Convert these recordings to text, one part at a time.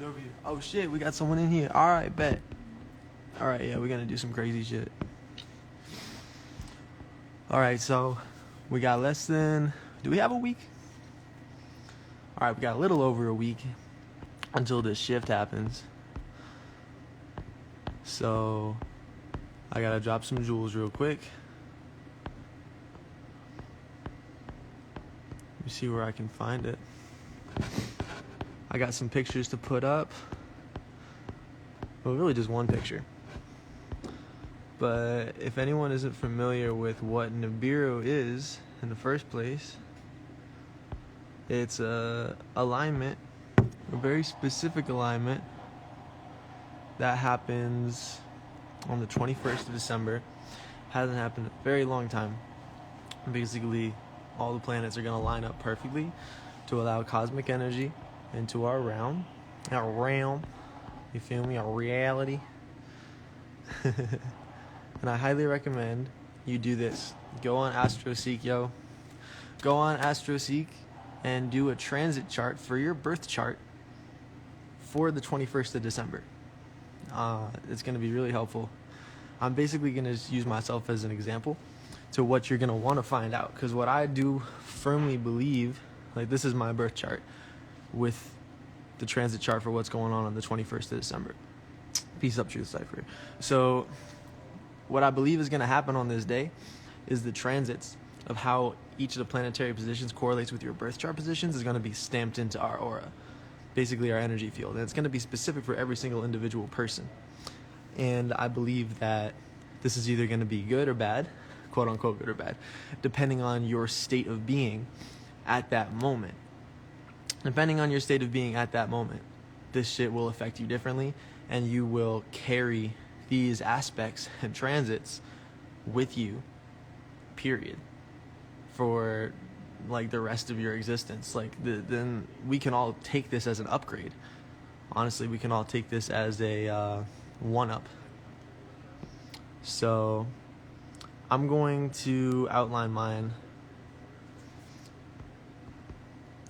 over here. Oh shit, we got someone in here. Alright, bet. Alright, yeah, we're gonna do some crazy shit. Alright, so we got less than... Do we have a week? Alright, we got a little over a week until this shift happens. So I gotta drop some jewels real quick. Let me see where I can find it. I got some pictures to put up. Well, really just one picture. But if anyone isn't familiar with what NIBIRU is in the first place, it's a alignment, a very specific alignment that happens on the 21st of December. Hasn't happened in a very long time. Basically, all the planets are going to line up perfectly to allow cosmic energy into our realm, you feel me, our reality. And I highly recommend you do this. Go on AstroSeek, yo. Go on AstroSeek and do a transit chart for your birth chart for the 21st of December. It's going to be really helpful. I'm basically going to use myself as an example to what you're going to want to find out. Because what I do firmly believe, like this is my birth chart with the transit chart for what's going on the 21st of December. Peace up, Truth Cipher. So what I believe is going to happen on this day is the transits of how each of the planetary positions correlates with your birth chart positions is going to be stamped into our aura, basically our energy field. And it's going to be specific for every single individual person. And I believe that this is either going to be good or bad, quote unquote good or bad, depending on your state of being at that moment. Depending on your state of being at that moment, this shit will affect you differently, and you will carry these aspects and transits with you, period, for like the rest of your existence. Like then we can all take this as an upgrade. Honestly, we can all take this as a one-up. So I'm going to outline mine.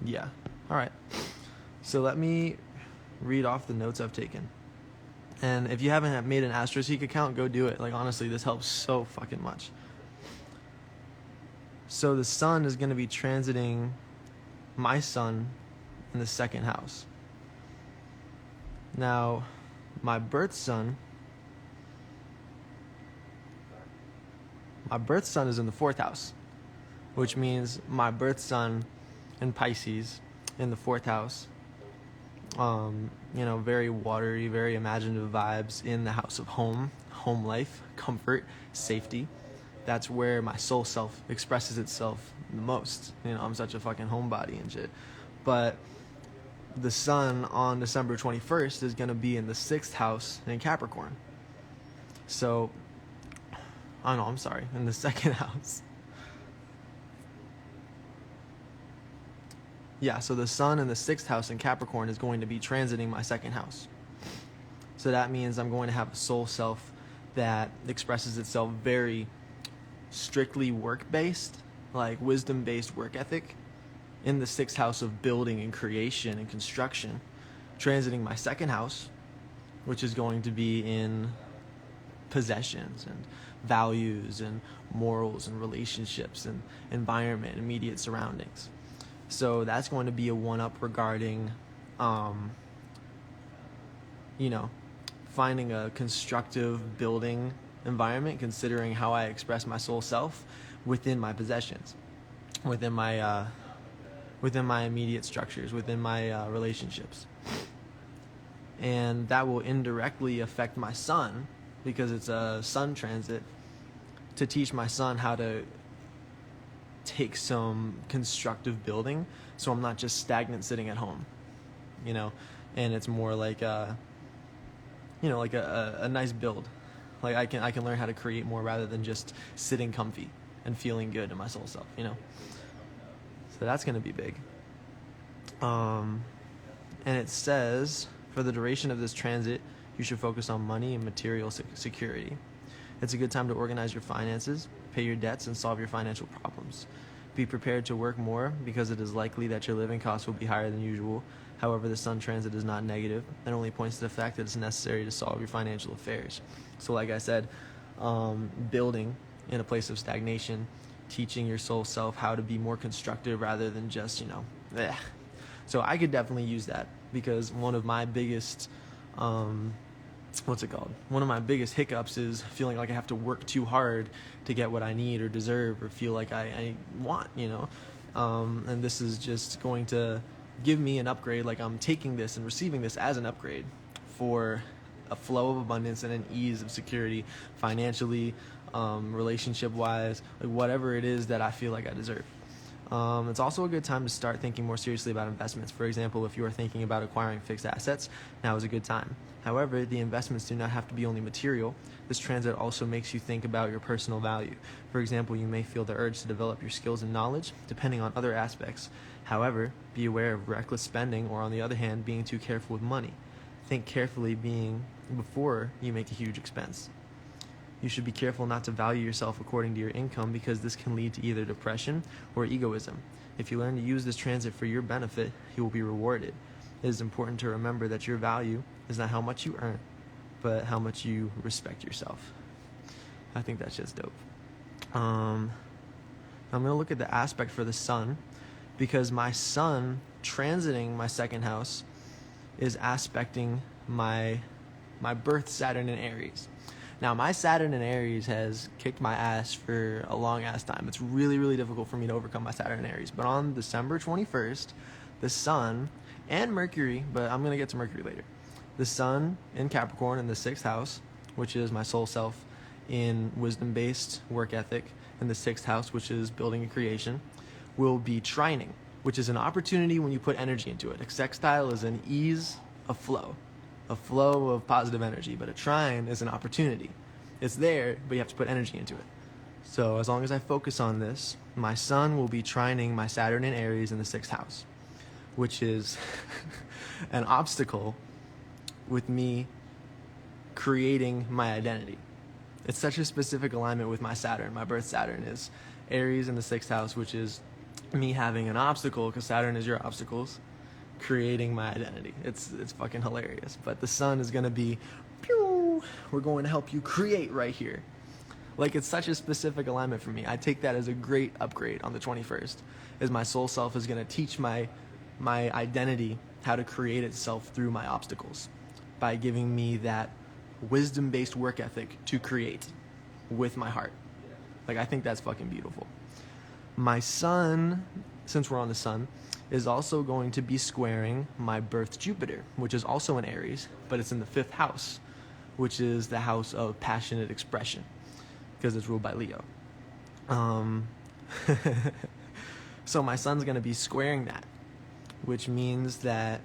Yeah. All right. So let me read off the notes I've taken. And if you haven't made an AstroSeek account, go do it. Like, honestly, this helps so fucking much. So the sun is going to be transiting my sun in the second house. Now, my birth sun is in the fourth house, which means my birth sun in Pisces in the fourth house. Very watery, very imaginative vibes in the house of home life, comfort, safety. That's where my soul self expresses itself the most. I'm such a fucking homebody and shit. But the sun on December 21st is going to be in the sixth house in Capricorn. So, in the second house. Yeah, so the sun in the sixth house in Capricorn is going to be transiting my second house. So that means I'm going to have a soul self that expresses itself very strictly work-based, like wisdom-based work ethic, in the sixth house of building and creation and construction, transiting my second house, which is going to be in possessions and values and morals and relationships and environment, immediate surroundings. So that's going to be a one-up regarding, finding a constructive building environment, considering how I express my soul self within my possessions, within my immediate structures, within my relationships. And that will indirectly affect my sun, because it's a sun transit, to teach my son how to take some constructive building, so I'm not just stagnant sitting at home, and it's more like a nice build. Like I can learn how to create more rather than just sitting comfy and feeling good in my soul self, So that's going to be big. And it says, for the duration of this transit, you should focus on money and material security. It's a good time to organize your finances, pay your debts, and solve your financial problems. Be prepared to work more, because it is likely that your living costs will be higher than usual. However, the sun transit is not negative and only points to the fact that it's necessary to solve your financial affairs. So like I said, building in a place of stagnation, teaching your soul self how to be more constructive rather than just, eh. So I could definitely use that, because one of my biggest, one of my biggest hiccups is feeling like I have to work too hard to get what I need or deserve or feel like I want, and this is just going to give me an upgrade. Like, I'm taking this and receiving this as an upgrade for a flow of abundance and an ease of security financially, relationship wise, like whatever it is that I feel like I deserve. It's also a good time to start thinking more seriously about investments. For example, if you are thinking about acquiring fixed assets, now is a good time. However, the investments do not have to be only material. This transit also makes you think about your personal value. For example, you may feel the urge to develop your skills and knowledge, depending on other aspects. However, be aware of reckless spending, or on the other hand, being too careful with money. Think carefully before you make a huge expense. You should be careful not to value yourself according to your income, because this can lead to either depression or egoism. If you learn to use this transit for your benefit, you will be rewarded. It is important to remember that your value is not how much you earn, but how much you respect yourself. I think that's just dope. I'm going to look at the aspect for the sun, because my sun transiting my second house is aspecting my birth Saturn in Aries. Now, my Saturn in Aries has kicked my ass for a long ass time. It's really, really difficult for me to overcome my Saturn in Aries. But on December 21st, the sun and Mercury, but I'm going to get to Mercury later. The sun in Capricorn in the 6th house, which is my soul self in wisdom-based work ethic, in the 6th house, which is building and creation, will be trining, which is an opportunity when you put energy into it. A sextile is an ease, a flow of positive energy, but a trine is an opportunity. It's there, but you have to put energy into it. So as long as I focus on this, my sun will be trining my Saturn in Aries in the 6th house, which is an obstacle with me creating my identity. It's such a specific alignment with my Saturn. My birth Saturn is Aries in the 6th house, which is me having an obstacle, because Saturn is your obstacles, creating my identity. It's fucking hilarious. But the sun is going to be, pew, we're going to help you create right here. Like, it's such a specific alignment for me. I take that as a great upgrade on the 21st, as my soul self is going to teach my identity how to create itself through my obstacles by giving me that wisdom-based work ethic to create with my heart. Like, I think that's fucking beautiful. My sun, since we're on the sun, is also going to be squaring my birth Jupiter, which is also in Aries, but it's in the 5th house, which is the house of passionate expression, because it's ruled by Leo. So my sun's going to be squaring that, which means that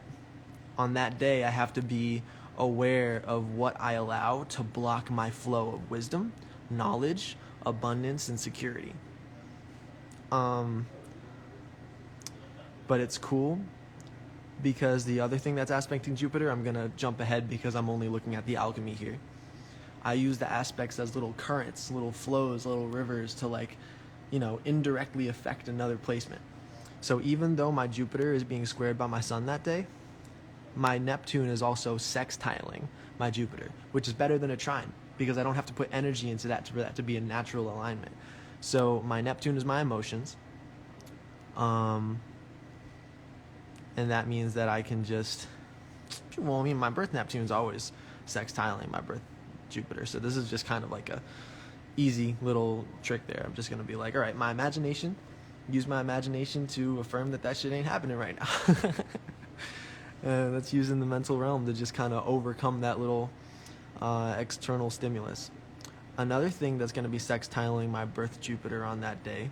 on that day I have to be aware of what I allow to block my flow of wisdom, knowledge, abundance, and security. But it's cool, because the other thing that's aspecting Jupiter, I'm going to jump ahead because I'm only looking at the alchemy here. I use the aspects as little currents, little flows, little rivers to indirectly affect another placement. So even though my Jupiter is being squared by my sun that day, my Neptune is also sextiling my Jupiter, which is better than a trine, because I don't have to put energy into that for that to be a natural alignment. So my Neptune is my emotions. And that means that I can just, my birth Neptune is always sextiling my birth Jupiter. So this is just kind of like a easy little trick there. I'm just going to be like, all right, use my imagination to affirm that shit ain't happening right now. That's using the mental realm to just kind of overcome that little external stimulus. Another thing that's going to be sextiling my birth Jupiter on that day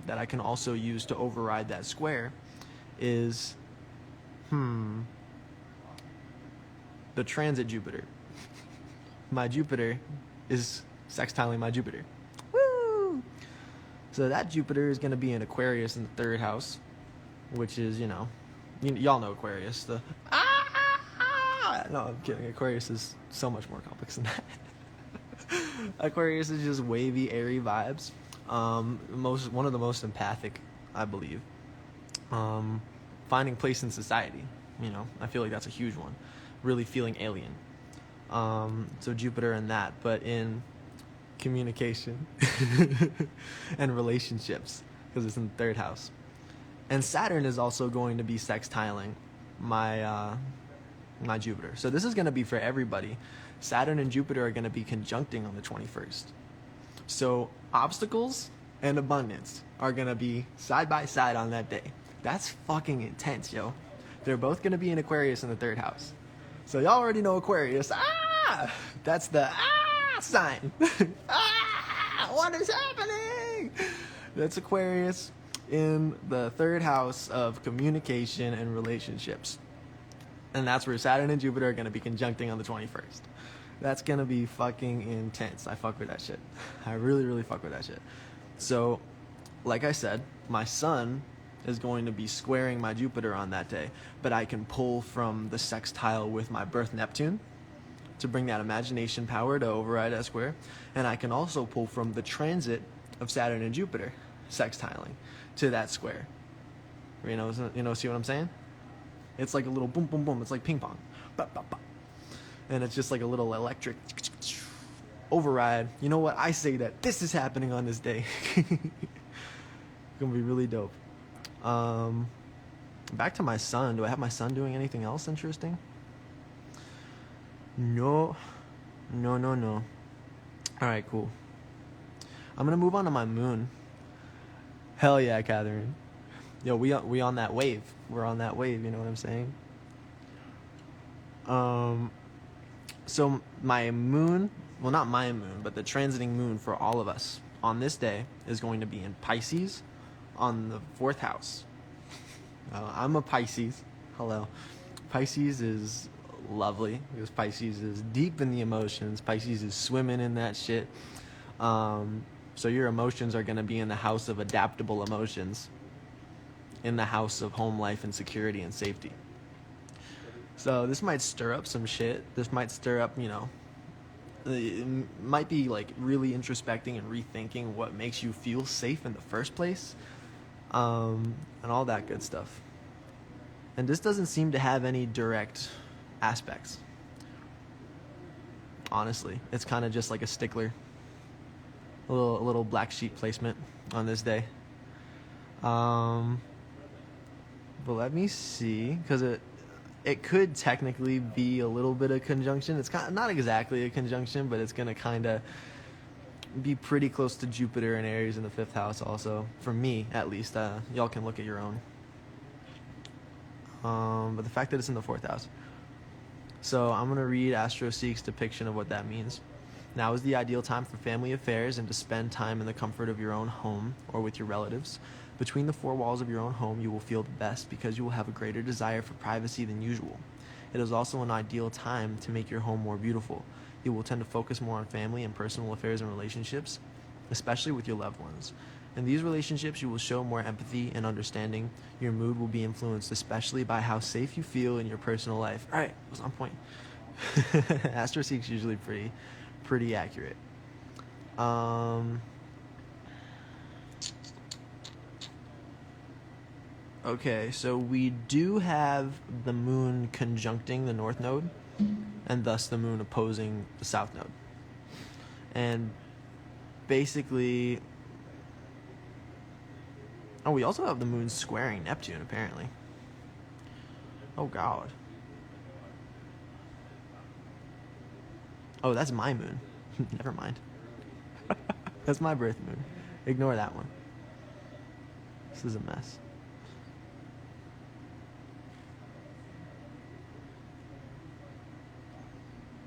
that I can also use to override that square is the transit Jupiter. My Jupiter is sextiling my Jupiter. Woo! So that Jupiter is going to be in Aquarius in the 3rd house, which is, y'all know Aquarius. No, I'm kidding. Aquarius is so much more complex than that. Aquarius is just wavy, airy vibes. One of the most empathic, I believe. Finding place in society. I feel like that's a huge one. Really feeling alien. So Jupiter in that, but in communication and relationships, because it's in the third house. And Saturn is also going to be sextiling my Jupiter. So this is going to be for everybody. Saturn and Jupiter are going to be conjuncting on the 21st. So obstacles and abundance are going to be side by side on that day. That's fucking intense, yo. They're both going to be in Aquarius in the third house. So y'all already know Aquarius. That's the sign. What is happening? That's Aquarius in the third house of communication and relationships. And that's where Saturn and Jupiter are going to be conjuncting on the 21st. That's going to be fucking intense. I fuck with that shit. I really, really fuck with that shit. So, like I said, my sun is going to be squaring my Jupiter on that day, but I can pull from the sextile with my birth Neptune to bring that imagination power to override that square, and I can also pull from the transit of Saturn and Jupiter sextiling to that square. See what I'm saying? It's like a little boom, boom, boom. It's like ping pong. Bah, bah, bah. And it's just like a little electric override. You know what? I say that this is happening on this day. It's gonna be really dope. Back to my sun. Do I have my sun doing anything else interesting? No. All right, cool. I'm gonna move on to my moon. Hell yeah, Catherine. Yo, we on that wave. We're on that wave. You know what I'm saying? So my moon, well, not my moon, but the transiting moon for all of us on this day is going to be in Pisces on the 4th house. I'm a Pisces. Hello. Pisces is lovely because Pisces is deep in the emotions. Pisces is swimming in that shit. So your emotions are going to be in the house of adaptable emotions, in the house of home life and security and safety. So this might stir up some shit. This might stir up, it might be like really introspecting and rethinking what makes you feel safe in the first place, and all that good stuff. And this doesn't seem to have any direct aspects. Honestly, it's kind of just like a stickler, a little black sheep placement on this day. But let me see, because it could technically be a little bit of conjunction. It's kind of not exactly a conjunction, but it's going to kind of be pretty close to Jupiter and Aries in the 5th house also, for me at least. Y'all can look at your own. But the fact that it's in the 4th house. So I'm going to read AstroSeek's depiction of what that means. Now is the ideal time for family affairs and to spend time in the comfort of your own home or with your relatives. Between the 4 walls of your own home, you will feel the best because you will have a greater desire for privacy than usual. It is also an ideal time to make your home more beautiful. You will tend to focus more on family and personal affairs and relationships, especially with your loved ones. In these relationships, you will show more empathy and understanding. Your mood will be influenced especially by how safe you feel in your personal life. All right, it was on point. AstroSeek's usually pretty accurate. Okay, so we do have the moon conjuncting the north node, and thus the moon opposing the south node. And basically, we also have the moon squaring Neptune, apparently. Oh, God. Oh, that's my moon. Never mind. That's my birth moon. Ignore that one. This is a mess.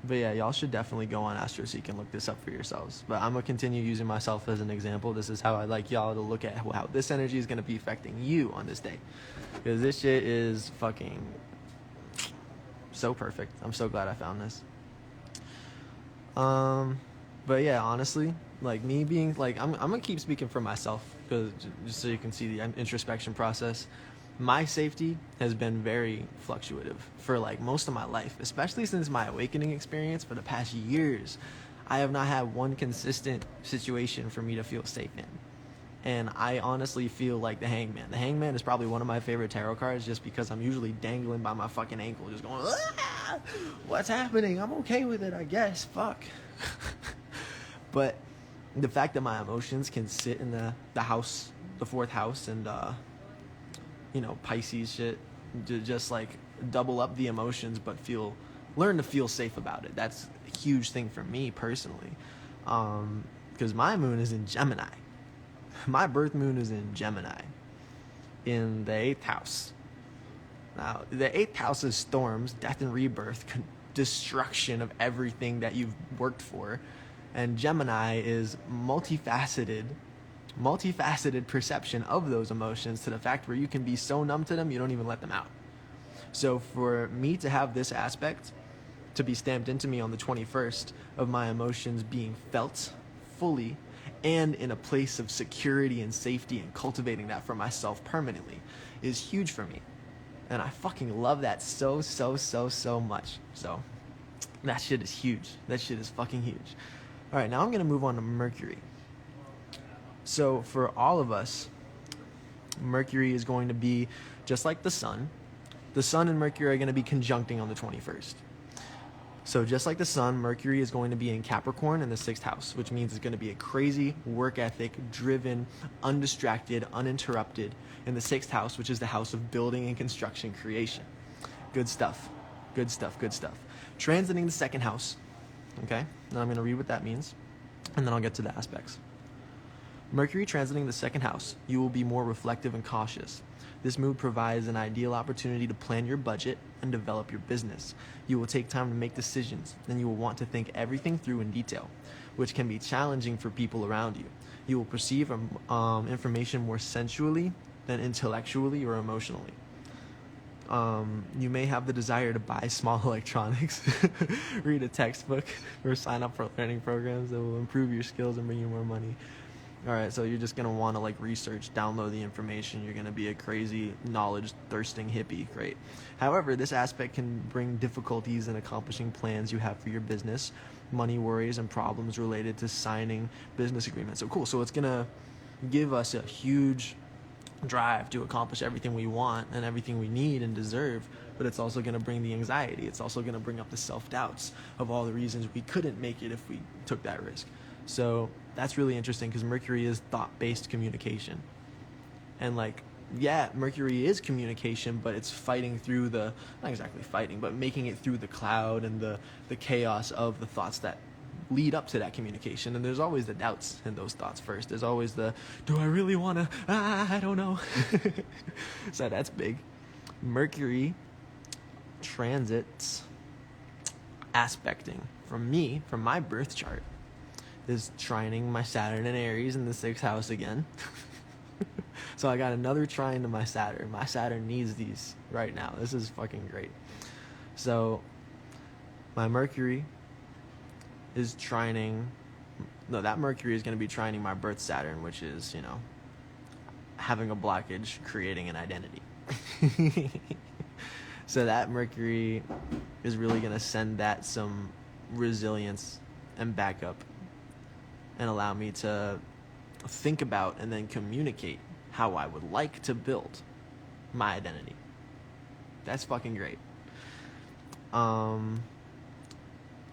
But yeah, y'all should definitely go on AstroSeek and look this up for yourselves. But I'm going to continue using myself as an example. This is how I like y'all to look at how this energy is going to be affecting you on this day. Because this shit is fucking so perfect. I'm so glad I found this. But yeah, honestly, like me being, like, I'm going to keep speaking for myself, because just so you can see the introspection process. My safety has been very fluctuative for like most of my life, especially since my awakening experience for the past years. I have not had one consistent situation for me to feel safe in. And I honestly feel like the Hangman. The Hangman is probably one of my favorite tarot cards just because I'm usually dangling by my fucking ankle, just going, ah, what's happening? I'm okay with it, I guess. Fuck. But the fact that my emotions can sit in the house, the fourth house, and, Pisces shit, just like double up the emotions, but learn to feel safe about it. That's a huge thing for me personally. Because my moon is in Gemini. My birth moon is in Gemini, in the 8th house. Now, the 8th house is storms, death and rebirth, destruction of everything that you've worked for. And Gemini is multifaceted perception of those emotions, to the fact where you can be so numb to them, you don't even let them out. So for me to have this aspect to be stamped into me on the 21st of my emotions being felt fully and in a place of security and safety and cultivating that for myself permanently is huge for me. And I fucking love that so much. So that shit is huge. That shit is fucking huge. All right, now I'm going to move on to Mercury. So for all of us, Mercury is going to be just like the sun. The sun and Mercury are going to be conjuncting on the 21st. So just like the sun, Mercury is going to be in Capricorn in the 6th house, which means it's going to be a crazy, work ethic, driven, undistracted, uninterrupted in the 6th house, which is the house of building and construction creation. Good stuff. Good stuff. Good stuff. Transiting the 2nd house. Okay? Now I'm going to read what that means, and then I'll get to the aspects. Mercury transiting the 2nd house, you will be more reflective and cautious. This move provides an ideal opportunity to plan your budget and develop your business. You will take time to make decisions, and you will want to think everything through in detail, which can be challenging for people around you. You will perceive information more sensually than intellectually or emotionally. You may have the desire to buy small electronics, read a textbook, or sign up for learning programs that will improve your skills and bring you more money. All right, so you're just going to want to research, download the information. You're going to be a crazy, knowledge-thirsting hippie. Great. However, this aspect can bring difficulties in accomplishing plans you have for your business, money worries, and problems related to signing business agreements. So cool. So it's going to give us a huge drive to accomplish everything we want and everything we need and deserve, but it's also going to bring the anxiety. It's also going to bring up the self-doubts of all the reasons we couldn't make it if we took that risk. So that's really interesting because Mercury is thought-based communication. And Mercury is communication, but it's fighting through not exactly fighting, but making it through the cloud and the chaos of the thoughts that lead up to that communication. And there's always the doubts in those thoughts first. There's always do I really want to, I don't know. So that's big. Mercury transits aspecting from my birth chart is trining my Saturn and Aries in the 6th house again. So I got another trine to my Saturn. My Saturn needs these right now. This is fucking great. So my Mercury is trining. No, that Mercury is going to be trining my birth Saturn, which is, having a blockage, creating an identity. So that Mercury is really going to send that some resilience and backup and allow me to think about and then communicate how I would like to build my identity. That's fucking great. And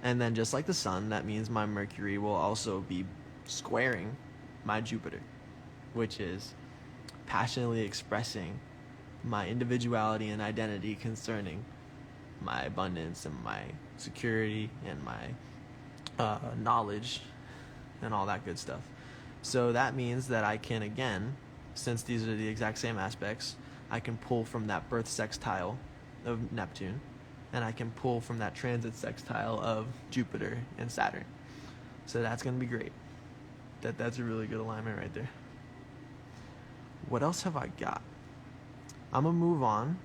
then just like the sun, that means my Mercury will also be squaring my Jupiter, which is passionately expressing my individuality and identity concerning my abundance and my security and my knowledge and all that good stuff. So that means that I can, again, since these are the exact same aspects, I can pull from that birth sextile of Neptune, and I can pull from that transit sextile of Jupiter and Saturn. So that's going to be great. That's a really good alignment right there. What else have I got? I'm going to move on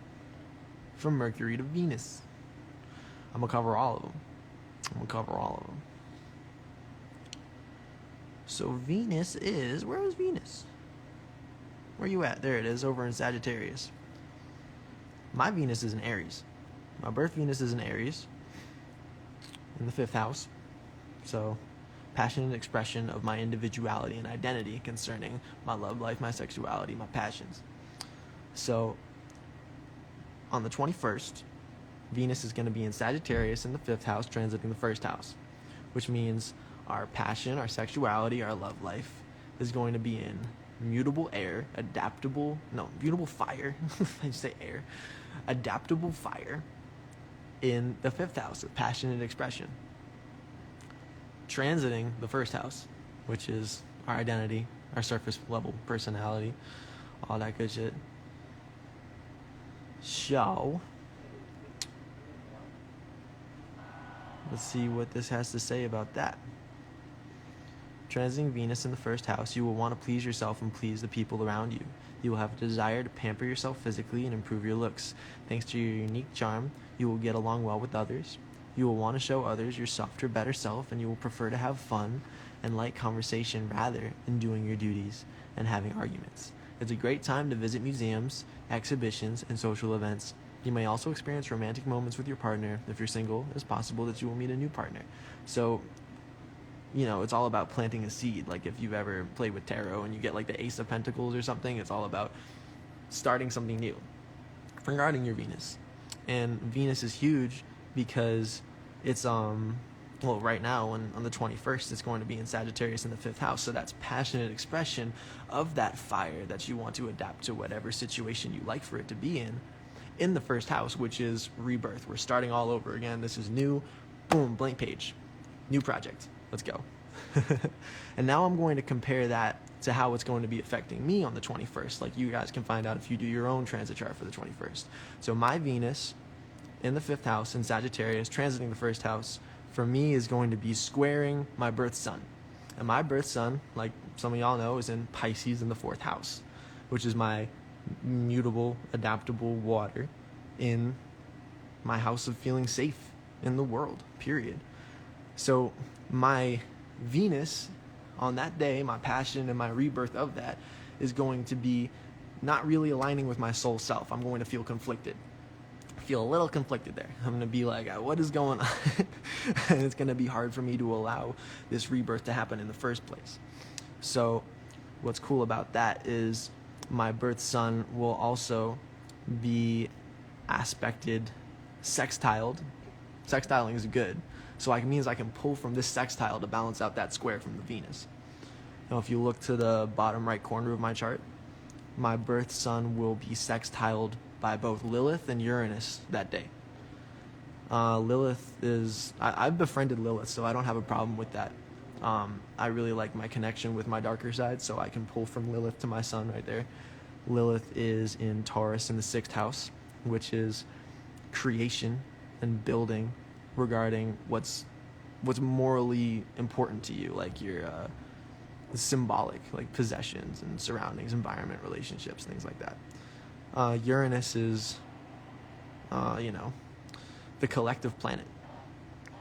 from Mercury to Venus. I'm going to cover all of them. So Venus is... Where is Venus? Where you at? There it is, over in Sagittarius. My Venus is in Aries. My birth Venus is in Aries, in the 5th house. So passionate expression of my individuality and identity concerning my love life, my sexuality, my passions. So on the 21st, Venus is going to be in Sagittarius in the 5th house, transiting the 1st house, which means our passion, our sexuality, our love life is going to be in mutable fire. I just say air. Adaptable fire in the 5th house of passionate expression. Transiting the 1st house, which is our identity, our surface level personality, all that good shit. So, let's see what this has to say about that. Transiting Venus in the 1st house, you will want to please yourself and please the people around you. You will have a desire to pamper yourself physically and improve your looks. Thanks to your unique charm, you will get along well with others. You will want to show others your softer, better self, and you will prefer to have fun and light conversation rather than doing your duties and having arguments. It's a great time to visit museums, exhibitions, and social events. You may also experience romantic moments with your partner. If you're single, it's possible that you will meet a new partner. So, it's all about planting a seed. Like if you've ever played with tarot and you get like the Ace of Pentacles or something, it's all about starting something new regarding your Venus. And Venus is huge because it's right now on the 21st it's going to be in Sagittarius in the 5th house, so that's passionate expression of that fire that you want to adapt to whatever situation you like for it to be in the 1st house, which is rebirth. We're starting all over again. This is new, boom, blank page, new project, let's go. And now I'm going to compare that to how it's going to be affecting me on the 21st. Like you guys can find out if you do your own transit chart for the 21st. So my Venus in the 5th house in Sagittarius transiting the 1st house for me is going to be squaring my birth sun. And my birth sun, like some of y'all know, is in Pisces in the 4th house, which is my mutable, adaptable water in my house of feeling safe in the world, period. So my Venus on that day, my passion and my rebirth of that is going to be not really aligning with my soul self. I'm going to feel conflicted. Feel a little conflicted there. I'm going to be like, what is going on? And it's going to be hard for me to allow this rebirth to happen in the first place. So what's cool about that is my birth sun will also be aspected, sextiled. Sextiling is good. So it means I can pull from this sextile to balance out that square from the Venus. Now, if you look to the bottom right corner of my chart, my birth sun will be sextiled by both Lilith and Uranus that day. Lilith is... I've befriended Lilith, so I don't have a problem with that. I really like my connection with my darker side, so I can pull from Lilith to my sun right there. Lilith is in Taurus in the 6th house, which is creation and building regarding what's morally important to you, like your symbolic, like possessions and surroundings, environment, relationships, things like that. Uranus is, the collective planet.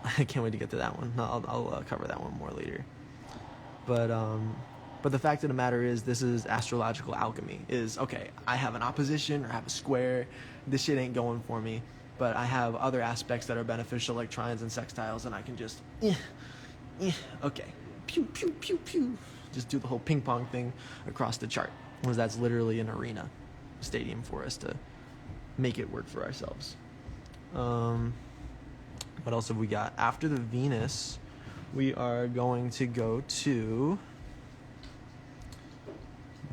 I can't wait to get to that one. I'll cover that one more later. But the fact of the matter is, this is astrological alchemy. Is, okay, I have an opposition or I have a square. This shit ain't going for me. But I have other aspects that are beneficial, like trines and sextiles, and I can just, okay, pew, pew, pew, pew. Just do the whole ping pong thing across the chart, because that's literally an arena, a stadium for us to make it work for ourselves. What else have we got? After the Venus, we are going to go to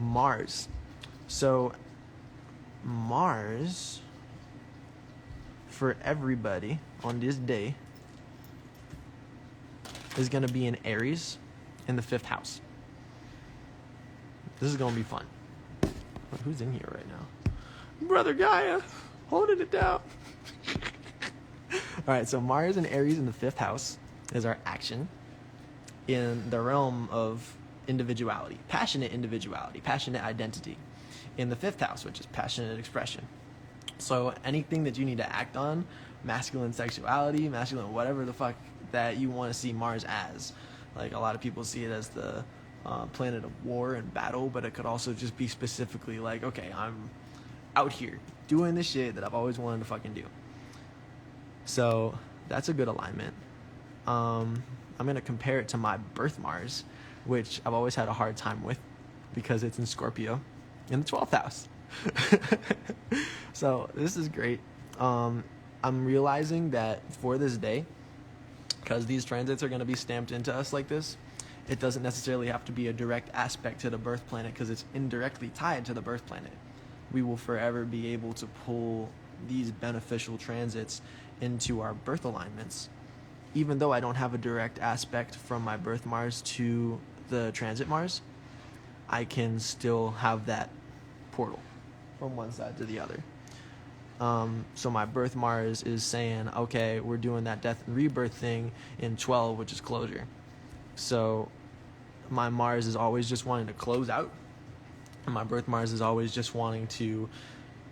Mars. So Mars, for everybody on this day, is going to be in Aries in the 5th house. This is going to be fun. Who's in here right now? Brother Gaia, holding it down. All right, so Mars and Aries in the 5th house is our action in the realm of individuality, passionate identity in the 5th house, which is passionate expression. So anything that you need to act on, masculine sexuality, masculine whatever the fuck that you want to see Mars as. Like a lot of people see it as the planet of war and battle, but it could also just be specifically like, okay, I'm out here doing this shit that I've always wanted to fucking do. So that's a good alignment. I'm I'm going to compare it to my birth Mars, which I've always had a hard time with because it's in Scorpio in the 12th house. So this is great. I'm realizing that for this day, because these transits are going to be stamped into us like this, it doesn't necessarily have to be a direct aspect to the birth planet because it's indirectly tied to the birth planet. We will forever be able to pull these beneficial transits into our birth alignments. Even though I don't have a direct aspect from my birth Mars to the transit Mars, I can still have that portal from one side to the other. So my birth Mars is saying, okay, we're doing that death and rebirth thing in 12, which is closure. So my Mars is always just wanting to close out, and my birth Mars is always just wanting to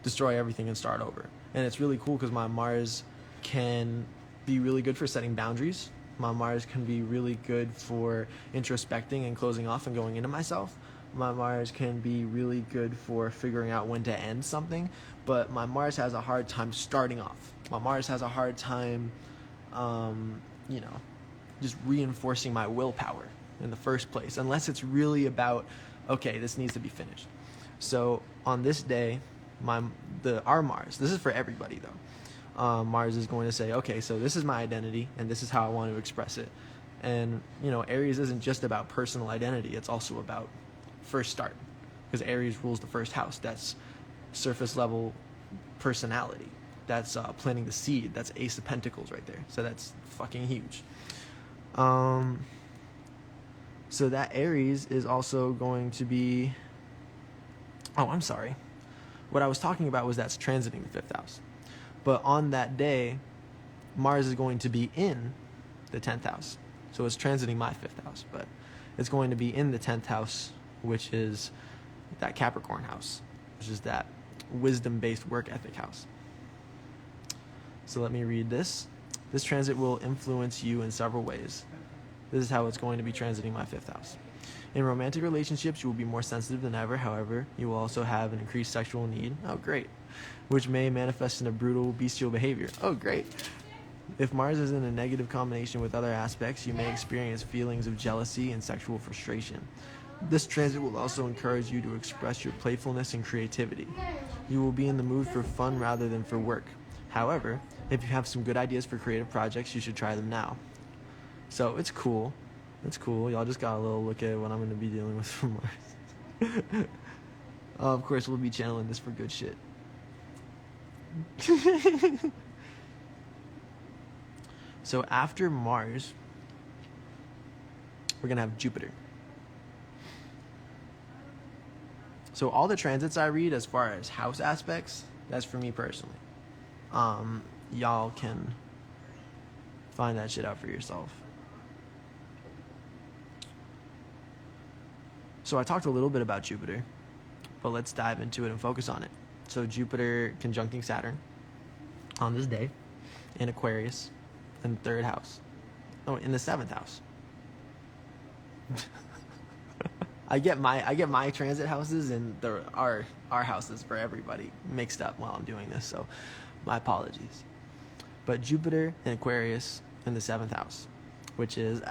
destroy everything and start over. And it's really cool because my Mars can be really good for setting boundaries. My Mars can be really good for introspecting and closing off and going into myself. My Mars can be really good for figuring out when to end something, but my Mars has a hard time starting off. My Mars has a hard time, just reinforcing my willpower in the first place, unless it's really about, okay, this needs to be finished. So on this day, our Mars, this is for everybody though, Mars is going to say, okay, so this is my identity and this is how I want to express it. And Aries isn't just about personal identity, it's also about first start, because Aries rules the first house. That's surface level personality. That's planting the seed. That's Ace of Pentacles right there. So that's fucking huge. So that Aries is also going to be, I'm sorry, what I was talking about was that's transiting the 5th house. But on that day, Mars is going to be in the 10th house. So it's transiting my 5th house, but it's going to be in the 10th house, which is that Capricorn house, which is that wisdom-based work ethic house. So let me read this. This transit will influence you in several ways. This is how it's going to be transiting my 5th house. In romantic relationships, you will be more sensitive than ever. However, you will also have an increased sexual need. Oh, great. Which may manifest in a brutal, bestial behavior. Oh, great. If Mars is in a negative combination with other aspects, you may experience feelings of jealousy and sexual frustration. This transit will also encourage you to express your playfulness and creativity. You will be in the mood for fun rather than for work. However, if you have some good ideas for creative projects, you should try them now. So it's cool. It's cool. Y'all just got a little look at what I'm going to be dealing with from Mars. Of course, we'll be channeling this for good shit. So after Mars, we're going to have Jupiter. So all the transits I read as far as house aspects, that's for me personally. Y'all can find that shit out for yourself. So I talked a little bit about Jupiter, but let's dive into it and focus on it. So Jupiter conjuncting Saturn on this day in Aquarius in the 3rd house. Oh, in the 7th house. I get my transit houses and our houses for everybody mixed up while I'm doing this, so my apologies. But Jupiter in Aquarius in the 7th house, which is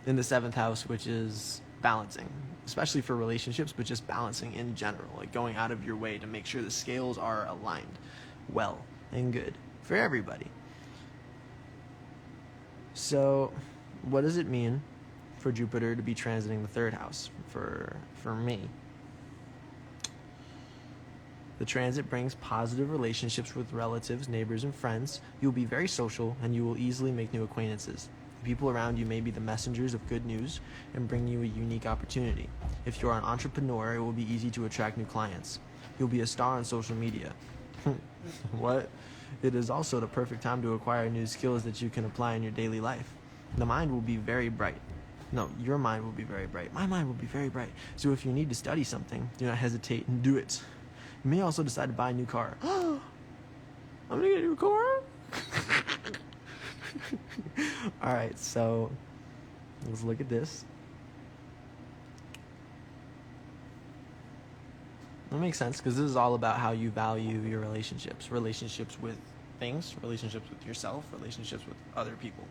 in the 7th house, which is balancing, especially for relationships, but just balancing in general, like going out of your way to make sure the scales are aligned well and good for everybody. So what does it mean for Jupiter to be transiting the 3rd house for me? The transit brings positive relationships with relatives, neighbors, and friends. You will be very social, and you will easily make new acquaintances. The people around you may be the messengers of good news and bring you a unique opportunity. If you are an entrepreneur, it will be easy to attract new clients. You'll be a star on social media. What? It is also the perfect time to acquire new skills that you can apply in your daily life. The mind will be very bright. No, your mind will be very bright. My mind will be very bright. So if you need to study something, do not hesitate and do it. You may also decide to buy a new car. I'm gonna get a new car? Alright, so let's look at this. That makes sense, because this is all about how you value your relationships with things, relationships with yourself, relationships with other people.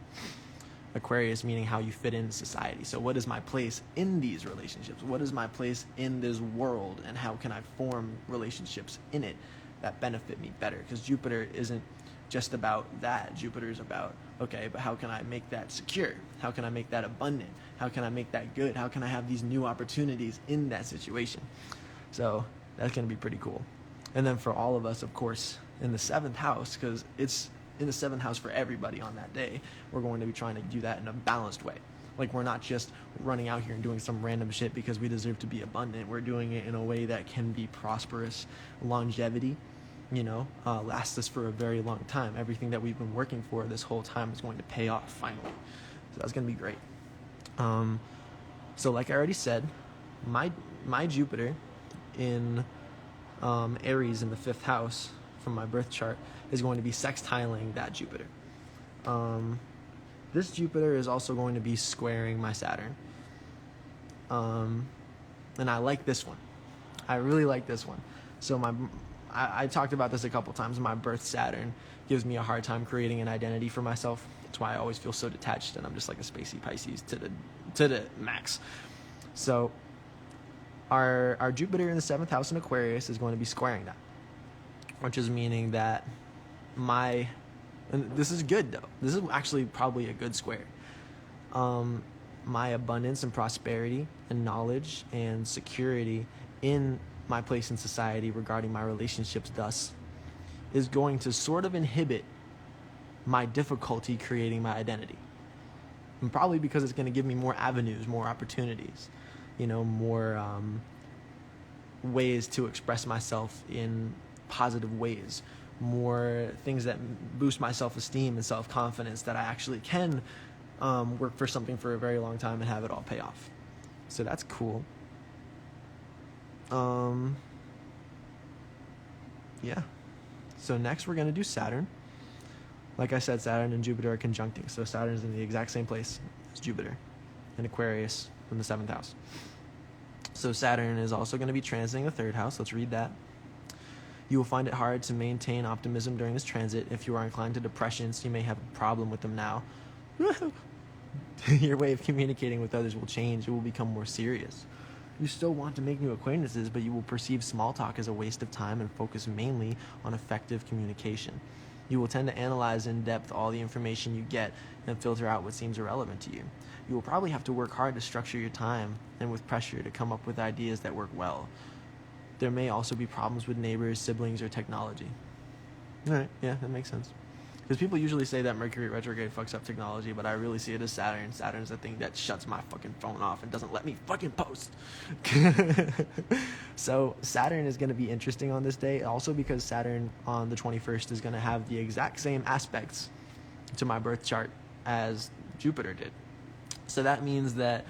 Aquarius meaning how you fit into society. So what is my place in these relationships? What is my place in this world, and how can I form relationships in it that benefit me better? Because Jupiter isn't just about that. Jupiter is about, okay, but how can I make that secure? How can I make that abundant? How can I make that good? How can I have these new opportunities in that situation? So that's going to be pretty cool. And then for all of us, of course, in the 7th house, because it's in the 7th house for everybody on that day, we're going to be trying to do that in a balanced way. Like, we're not just running out here and doing some random shit because we deserve to be abundant. We're doing it in a way that can be prosperous, longevity, last us for a very long time. Everything that we've been working for this whole time is going to pay off finally. So that's going to be great. So like I already said, my Jupiter in Aries in the 5th house from my birth chart is going to be sextiling that Jupiter. This Jupiter is also going to be squaring my Saturn. And I like this one. I really like this one. So I talked about this a couple times. My birth Saturn gives me a hard time creating an identity for myself. That's why I always feel so detached, and I'm just like a spacey Pisces to the max. So our Jupiter in the 7th house in Aquarius is going to be squaring that, which is meaning that and this is good though. This is actually probably a good square. My abundance and prosperity and knowledge and security in my place in society regarding my relationships thus is going to sort of inhibit my difficulty creating my identity. And probably because it's going to give me more avenues, more opportunities, more ways to express myself in positive ways, more things that boost my self-esteem and self-confidence, that I actually can work for something for a very long time and have it all pay off. So that's cool. Yeah. So next we're going to do Saturn. Like I said, Saturn and Jupiter are conjuncting. So Saturn's in the exact same place as Jupiter in Aquarius in the 7th house. So Saturn is also going to be transiting the 3rd house. Let's read that. You will find it hard to maintain optimism during this transit. If you are inclined to depressions, you may have a problem with them now. Your way of communicating with others will change. It will become more serious. You still want to make new acquaintances, but you will perceive small talk as a waste of time and focus mainly on effective communication. You will tend to analyze in depth all the information you get and filter out what seems irrelevant to you. You will probably have to work hard to structure your time and with pressure to come up with ideas that work well. There may also be problems with neighbors, siblings, or technology. All right, yeah, that makes sense. Because people usually say that Mercury retrograde fucks up technology, but I really see it as Saturn. Saturn's the thing that shuts my fucking phone off and doesn't let me fucking post. So Saturn is going to be interesting on this day, also because Saturn on the 21st is going to have the exact same aspects to my birth chart as Jupiter did. So that means that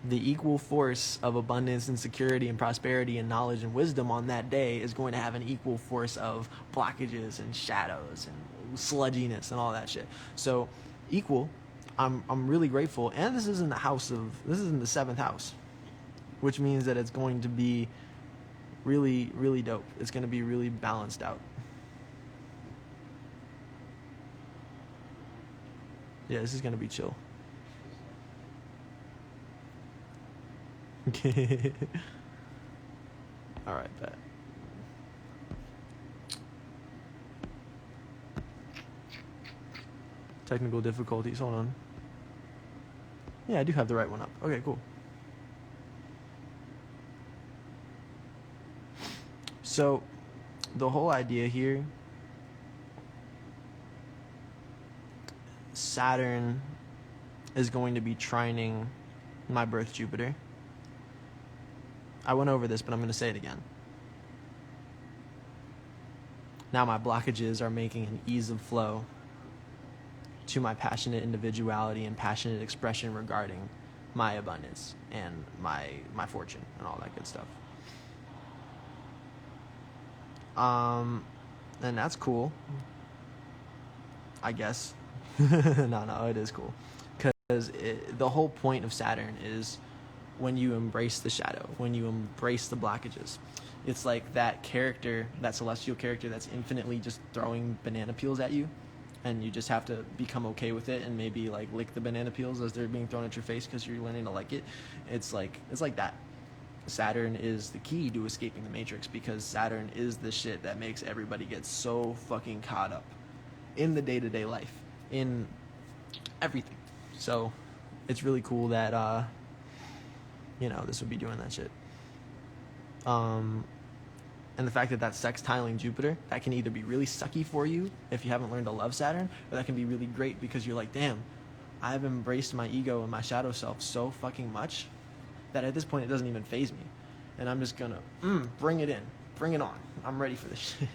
the equal force of abundance and security and prosperity and knowledge and wisdom on that day is going to have an equal force of blockages and shadows and sludginess and all that shit. So equal, I'm really grateful. And this is in the 7th house, which means that it's going to be really, really dope. It's going to be really balanced out. Yeah, this is going to be chill. All right, bet. Technical difficulties, hold on. Yeah, I do have the right one up. Okay, cool. So, the whole idea here, Saturn is going to be trining my birth Jupiter. I went over this, but I'm going to say it again. Now my blockages are making an ease of flow to my passionate individuality and passionate expression regarding my abundance and my fortune and all that good stuff. And that's cool, I guess. No, it is cool. Because the whole point of Saturn is when you embrace the shadow, when you embrace the blockages. It's like that character, that celestial character that's infinitely just throwing banana peels at you, and you just have to become okay with it and maybe like lick the banana peels as they're being thrown at your face because you're learning to like it. It's like that. Saturn is the key to escaping the matrix, because Saturn is the shit that makes everybody get so fucking caught up in the day-to-day life, in everything. So it's really cool that this would be doing that shit. And the fact that that's sextiling Jupiter, that can either be really sucky for you if you haven't learned to love Saturn, or that can be really great because you're like, damn, I've embraced my ego and my shadow self so fucking much that at this point it doesn't even faze me, and I'm just gonna bring it in, bring it on. I'm ready for this shit,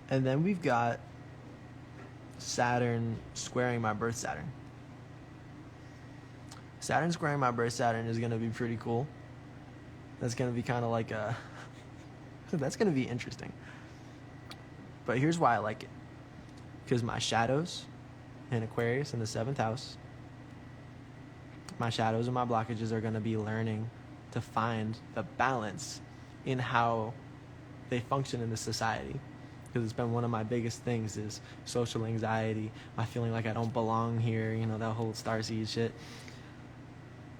And then we've got Saturn squaring my birth Saturn. Saturn squaring my birth Saturn is gonna be pretty cool. That's gonna be kind of like that's gonna be interesting. But here's why I like it, because my shadows in Aquarius in the 7th house, my shadows and my blockages are going to be learning to find the balance in how they function in the society, because it's been one of my biggest things is social anxiety, my feeling like I don't belong here, that whole starseed shit.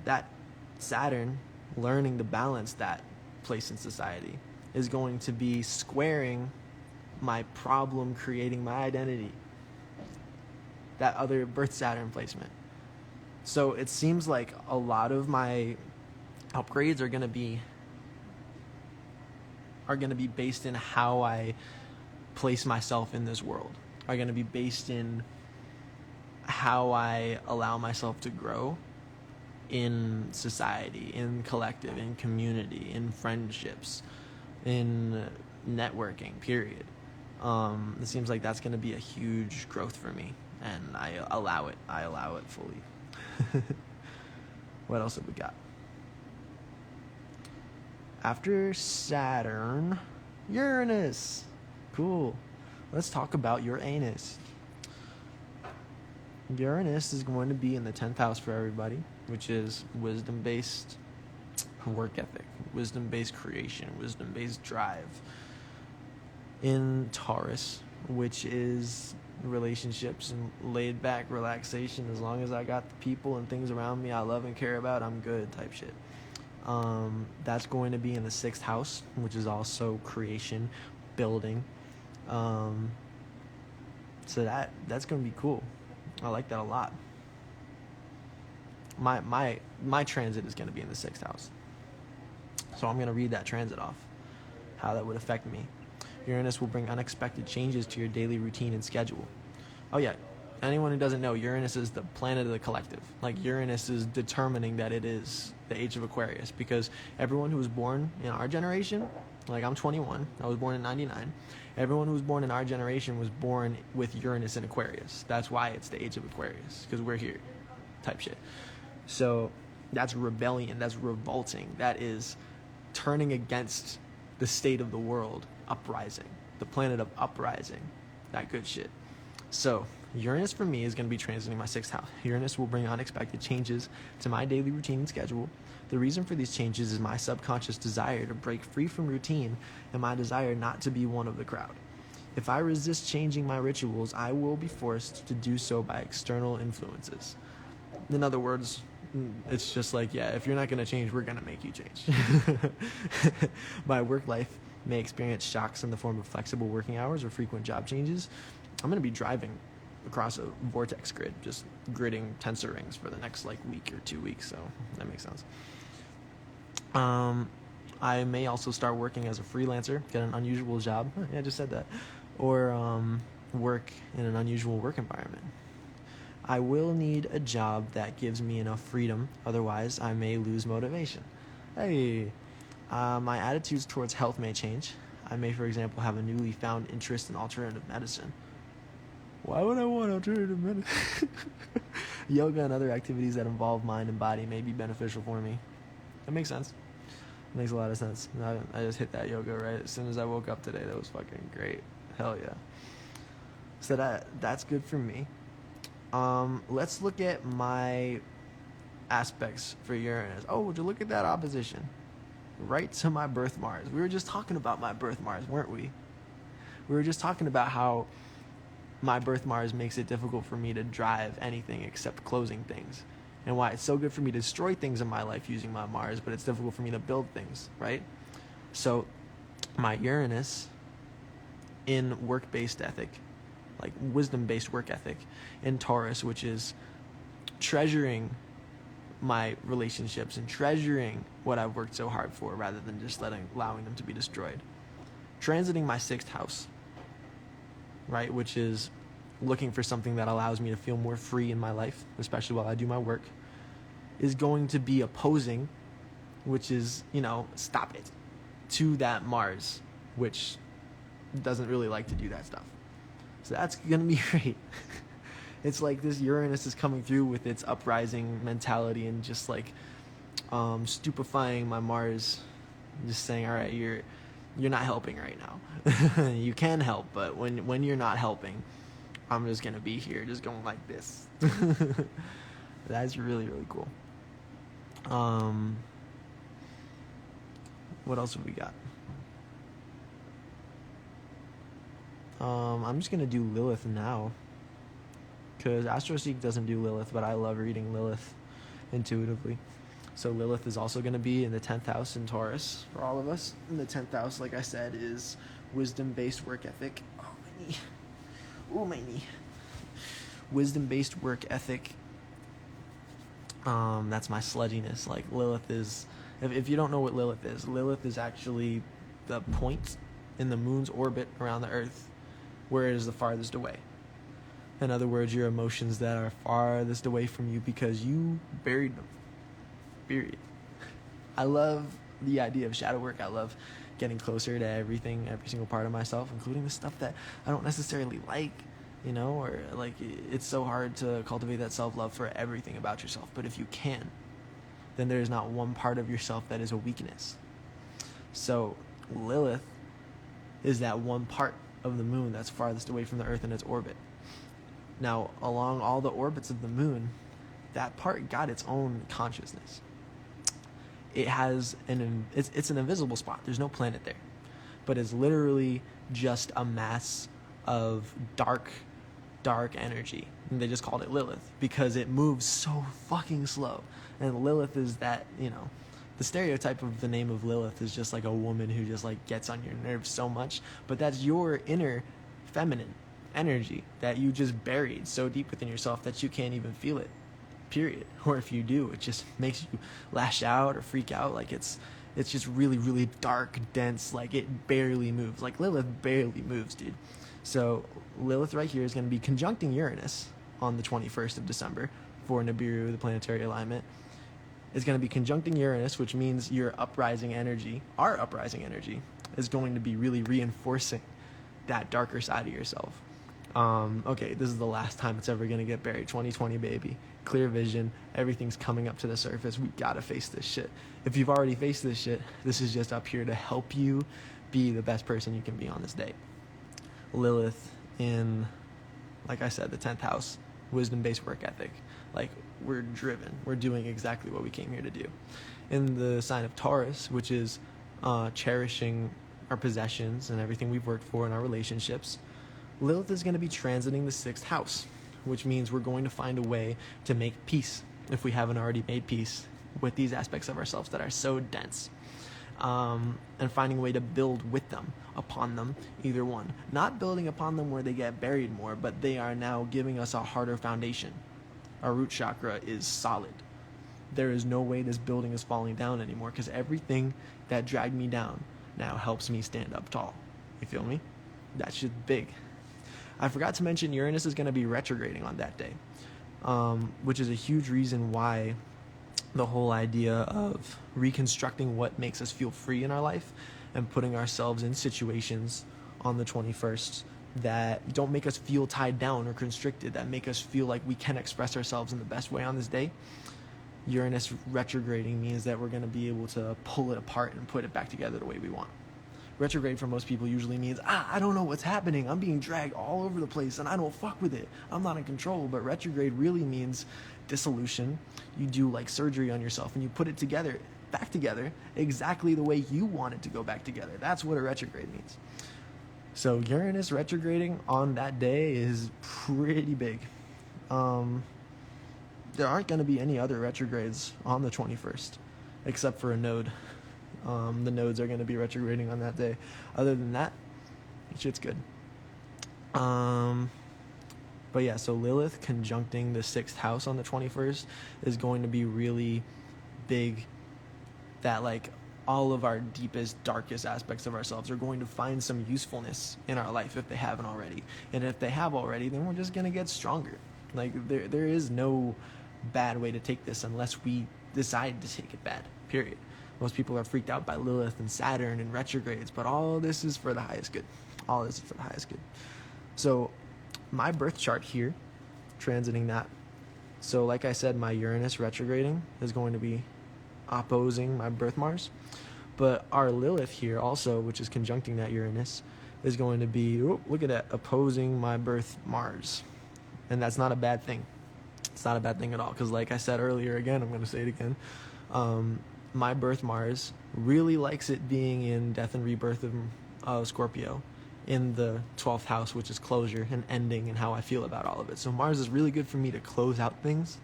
That Saturn learning to balance that place in society is going to be squaring my problem creating my identity, that other birth Saturn placement. So it seems like a lot of my upgrades are going to be based in how I place myself in this world, are going to be based in how I allow myself to grow in society, in collective, in community, in friendships, in networking, period. It seems like that's going to be a huge growth for me, and I allow it fully. What else have we got? After Saturn, Uranus. Cool. Let's talk about Uranus. Uranus is going to be in the 10th house for everybody, which is wisdom-based work ethic, wisdom-based creation, wisdom-based drive. In Taurus, which is relationships and laid back relaxation. As long as I got the people and things around me I love and care about, I'm good type shit. That's going to be in the 6th house, which is also creation, building. So that's going to be cool. I like that a lot. My transit is going to be in the 6th house, so I'm going to read that transit off, how that would affect me. Uranus will bring unexpected changes to your daily routine and schedule. Oh yeah, anyone who doesn't know, Uranus is the planet of the collective. Like, Uranus is determining that it is the age of Aquarius, because everyone who was born in our generation, like I'm 21, I was born in 99. Everyone who was born in our generation was born with Uranus in Aquarius. That's why it's the age of Aquarius, because we're here type shit. So that's rebellion, that's revolting, that is turning against the state of the world, uprising, the planet of uprising, that good shit. So Uranus for me is going to be transiting my 6th house. Uranus will bring unexpected changes to my daily routine and schedule. The reason for these changes is my subconscious desire to break free from routine and my desire not to be one of the crowd. If I resist changing my rituals, I will be forced to do so by external influences. In other words, it's just like, yeah, if you're not going to change, we're going to make you change. My work life may experience shocks in the form of flexible working hours or frequent job changes. I'm going to be driving across a vortex grid, just gridding tensor rings for the next week or 2 weeks, so that makes sense. I may also start working as a freelancer, get an unusual job. Yeah, I just said that. Or work in an unusual work environment. I will need a job that gives me enough freedom, otherwise I may lose motivation. Hey, my attitudes towards health may change. I may, for example, have a newly found interest in alternative medicine. Why would I want alternative medicine? Yoga and other activities that involve mind and body may be beneficial for me. That makes sense. It makes a lot of sense. I just hit that yoga right as soon as I woke up today. That was fucking great. Hell yeah. So that's good for me. Let's look at my aspects for Uranus. Oh, would you look at that opposition? right to my birth Mars. We were just talking about my birth Mars, weren't we? We were just talking about how my birth Mars makes it difficult for me to drive anything except closing things, and why it's so good for me to destroy things in my life using my Mars, but it's difficult for me to build things, right? So my Uranus in work-based ethic, like wisdom-based work ethic, in Taurus, which is treasuring my relationships and treasuring what I've worked so hard for rather than just allowing them to be destroyed. Transiting my 6th house, right, which is looking for something that allows me to feel more free in my life, especially while I do my work, is going to be opposing, which is, stop it, to that Mars, which doesn't really like to do that stuff. So that's going to be great. It's like this Uranus is coming through with its uprising mentality and just like stupefying my Mars, just saying, all right, you're not helping right now. You can help, but when you're not helping, I'm just going to be here just going like this. That's really, really cool. What else have we got? I'm just going to do Lilith now, because AstroSeek doesn't do Lilith, but I love reading Lilith intuitively. So Lilith is also going to be in the 10th house in Taurus for all of us. And the 10th house, like I said, is wisdom-based work ethic. Oh, my knee. Oh, my knee. Wisdom-based work ethic. That's my sludginess. Like Lilith is, if you don't know what Lilith is actually the point in the moon's orbit around the Earth where it is the farthest away. In other words, your emotions that are farthest away from you because you buried them. Period. I love the idea of shadow work. I love getting closer to everything, every single part of myself, including the stuff that I don't necessarily like, or like it's so hard to cultivate that self-love for everything about yourself. But if you can, then there is not one part of yourself that is a weakness. So Lilith is that one part of the moon that's farthest away from the Earth in its orbit. Now, along all the orbits of the moon, that part got its own consciousness. It has it's an invisible spot. There's no planet there. But it's literally just a mass of dark energy. And they just called it Lilith because it moves so fucking slow. And Lilith is that, the stereotype of the name of Lilith is just like a woman who just like gets on your nerves so much. But that's your inner feminine energy that you just buried so deep within yourself that you can't even feel it, period. Or if you do, it just makes you lash out or freak out. Like it's just really, really dark, dense, like it barely moves. Like Lilith barely moves, dude. So Lilith right here is going to be conjuncting Uranus on the 21st of December for NIBIRU, the planetary alignment. It's going to be conjuncting Uranus, which means your uprising energy, our uprising energy, is going to be really reinforcing that darker side of yourself. Okay, this is the last time it's ever going to get buried. 2020, baby. Clear vision. Everything's coming up to the surface. We got to face this shit. If you've already faced this shit, this is just up here to help you be the best person you can be on this day. Lilith in, like I said, the 10th house, wisdom-based work ethic. Like, we're driven. We're doing exactly what we came here to do. In the sign of Taurus, which is cherishing our possessions and everything we've worked for in our relationships, Lilith is going to be transiting the 6th house, which means we're going to find a way to make peace, if we haven't already made peace, with these aspects of ourselves that are so dense. And finding a way to build with them, upon them, either one. Not building upon them where they get buried more, but they are now giving us a harder foundation. Our root chakra is solid. There is no way this building is falling down anymore, because everything that dragged me down now helps me stand up tall. You feel me? That shit's big. I forgot to mention Uranus is going to be retrograding on that day, which is a huge reason why the whole idea of reconstructing what makes us feel free in our life and putting ourselves in situations on the 21st that don't make us feel tied down or constricted, that make us feel like we can express ourselves in the best way on this day. Uranus retrograding means that we're going to be able to pull it apart and put it back together the way we want. Retrograde for most people usually means, I don't know what's happening. I'm being dragged all over the place and I don't fuck with it. I'm not in control. But retrograde really means dissolution. You do like surgery on yourself and you put it together back together exactly the way you want it to go back together. That's what a retrograde means. So Uranus retrograding on that day is pretty big. There aren't going to be any other retrogrades on the 21st, except for a node. The nodes are going to be retrograding on that day. Other than that, shit's good. But yeah, so Lilith conjuncting the 6th house on the 21st is going to be really big. That like all of our deepest, darkest aspects of ourselves are going to find some usefulness in our life if they haven't already. And if they have already, then we're just going to get stronger. Like there is no bad way to take this unless we decide to take it bad, period. Most people are freaked out by Lilith and Saturn and retrogrades, but all this is for the highest good. All this is for the highest good. So my birth chart here, transiting that. So like I said, my Uranus retrograding is going to be opposing my birth Mars. But our Lilith here also, which is conjuncting that Uranus, is going to be, look at that, opposing my birth Mars. And that's not a bad thing. It's not a bad thing at all. Because like I said earlier, again, I'm going to say it again. My birth Mars really likes it being in death and rebirth of Scorpio in the 12th house, which is closure and ending and how I feel about all of it. So Mars is really good for me to close out things,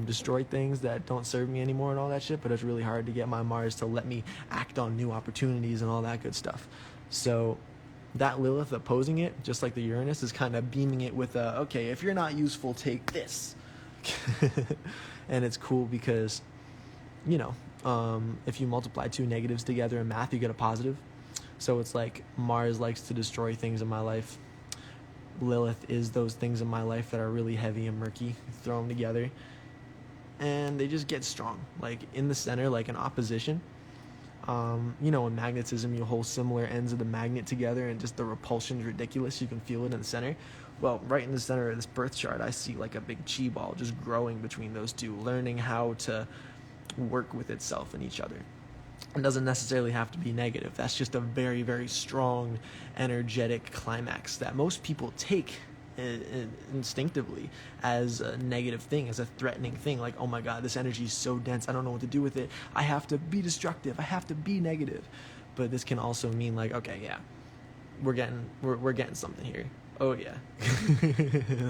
destroy things that don't serve me anymore and all that shit, but it's really hard to get my Mars to let me act on new opportunities and all that good stuff. So that Lilith opposing it, just like the Uranus, is kind of beaming it with a, okay, if you're not useful, take this. And it's cool because, you know, if you multiply two negatives together in math, you get a positive. So it's like Mars likes to destroy things in my life. Lilith is those things in my life that are really heavy and murky. Throw them together, and they just get strong. Like in the center, like an opposition. You know, in magnetism, you hold similar ends of the magnet together, and just the repulsion is ridiculous. You can feel it in the center. Well, right in the center of this birth chart, I see like a big chi ball just growing between those two, learning how to work with itself and each other. It doesn't necessarily have to be negative. That's just a very, very strong, energetic climax that most people take instinctively as a negative thing, as a threatening thing. Like, oh my God, this energy is so dense. I don't know what to do with it. I have to be destructive. I have to be negative. But this can also mean like, okay, yeah, we're getting something here. Oh yeah,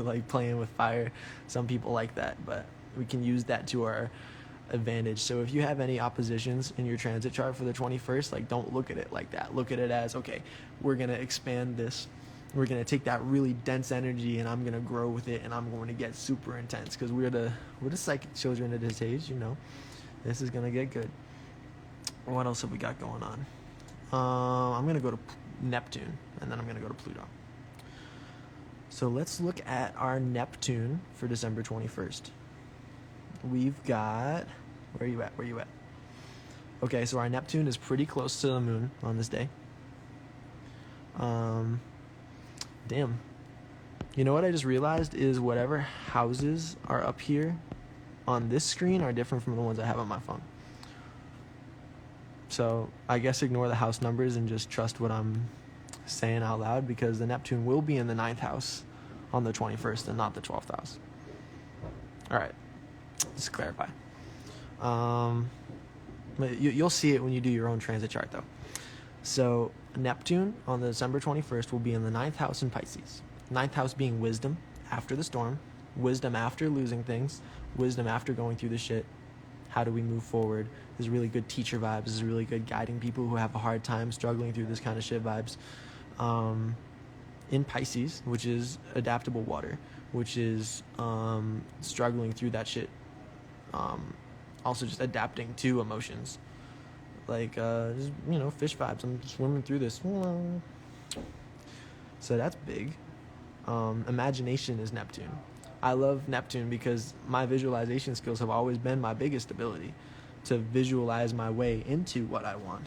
like playing with fire. Some people like that, but we can use that to our advantage. So if you have any oppositions in your transit chart for the 21st, like don't look at it like that. Look at it as, okay, we're going to expand this. We're going to take that really dense energy and I'm going to grow with it, and I'm going to get super intense because we're the psychic children at this age, you know. This is going to get good. What else have we got going on? I'm going to go to Neptune, and then I'm going to go to Pluto. So let's look at our Neptune for December 21st. We've got, where are you at? Okay, so our Neptune is pretty close to the moon on this day. Damn. You know what I just realized is whatever houses are up here on this screen are different from the ones I have on my phone. So I guess ignore the house numbers and just trust what I'm saying out loud, because the Neptune will be in the 9th house on the 21st and not the 12th house. All right. Just to clarify. You'll see it when you do your own transit chart, though. So Neptune on the December 21st will be in the 9th house in Pisces. 9th house being wisdom after the storm, wisdom after losing things, wisdom after going through the shit. How do we move forward? This is really good teacher vibes. This is really good guiding people who have a hard time struggling through this kind of shit vibes. In Pisces, which is adaptable water, which is struggling through that shit. Also just adapting to emotions. Like, just, you know, fish vibes. I'm swimming through this. So that's big. Imagination is Neptune. I love Neptune because my visualization skills have always been my biggest ability to visualize my way into what I want.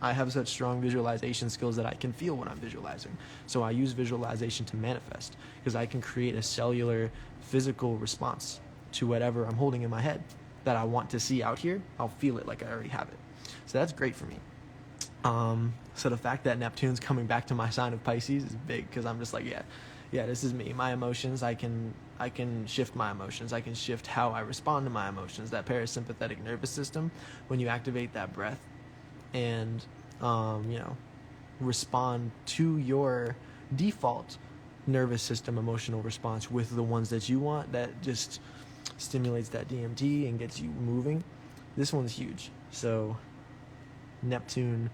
I have such strong visualization skills that I can feel what I'm visualizing. So I use visualization to manifest, because I can create a cellular, physical response to whatever I'm holding in my head that I want to see out here. I'll feel it like I already have it. So that's great for me. So the fact that Neptune's coming back to my sign of Pisces is big, because I'm just like, yeah, this is me. My emotions, I can I can shift my emotions. I can shift how I respond to my emotions. That parasympathetic nervous system, when you activate that breath and, respond to your default nervous system emotional response with the ones that you want, that just stimulates that DMT and gets you moving. This one's huge. So Neptune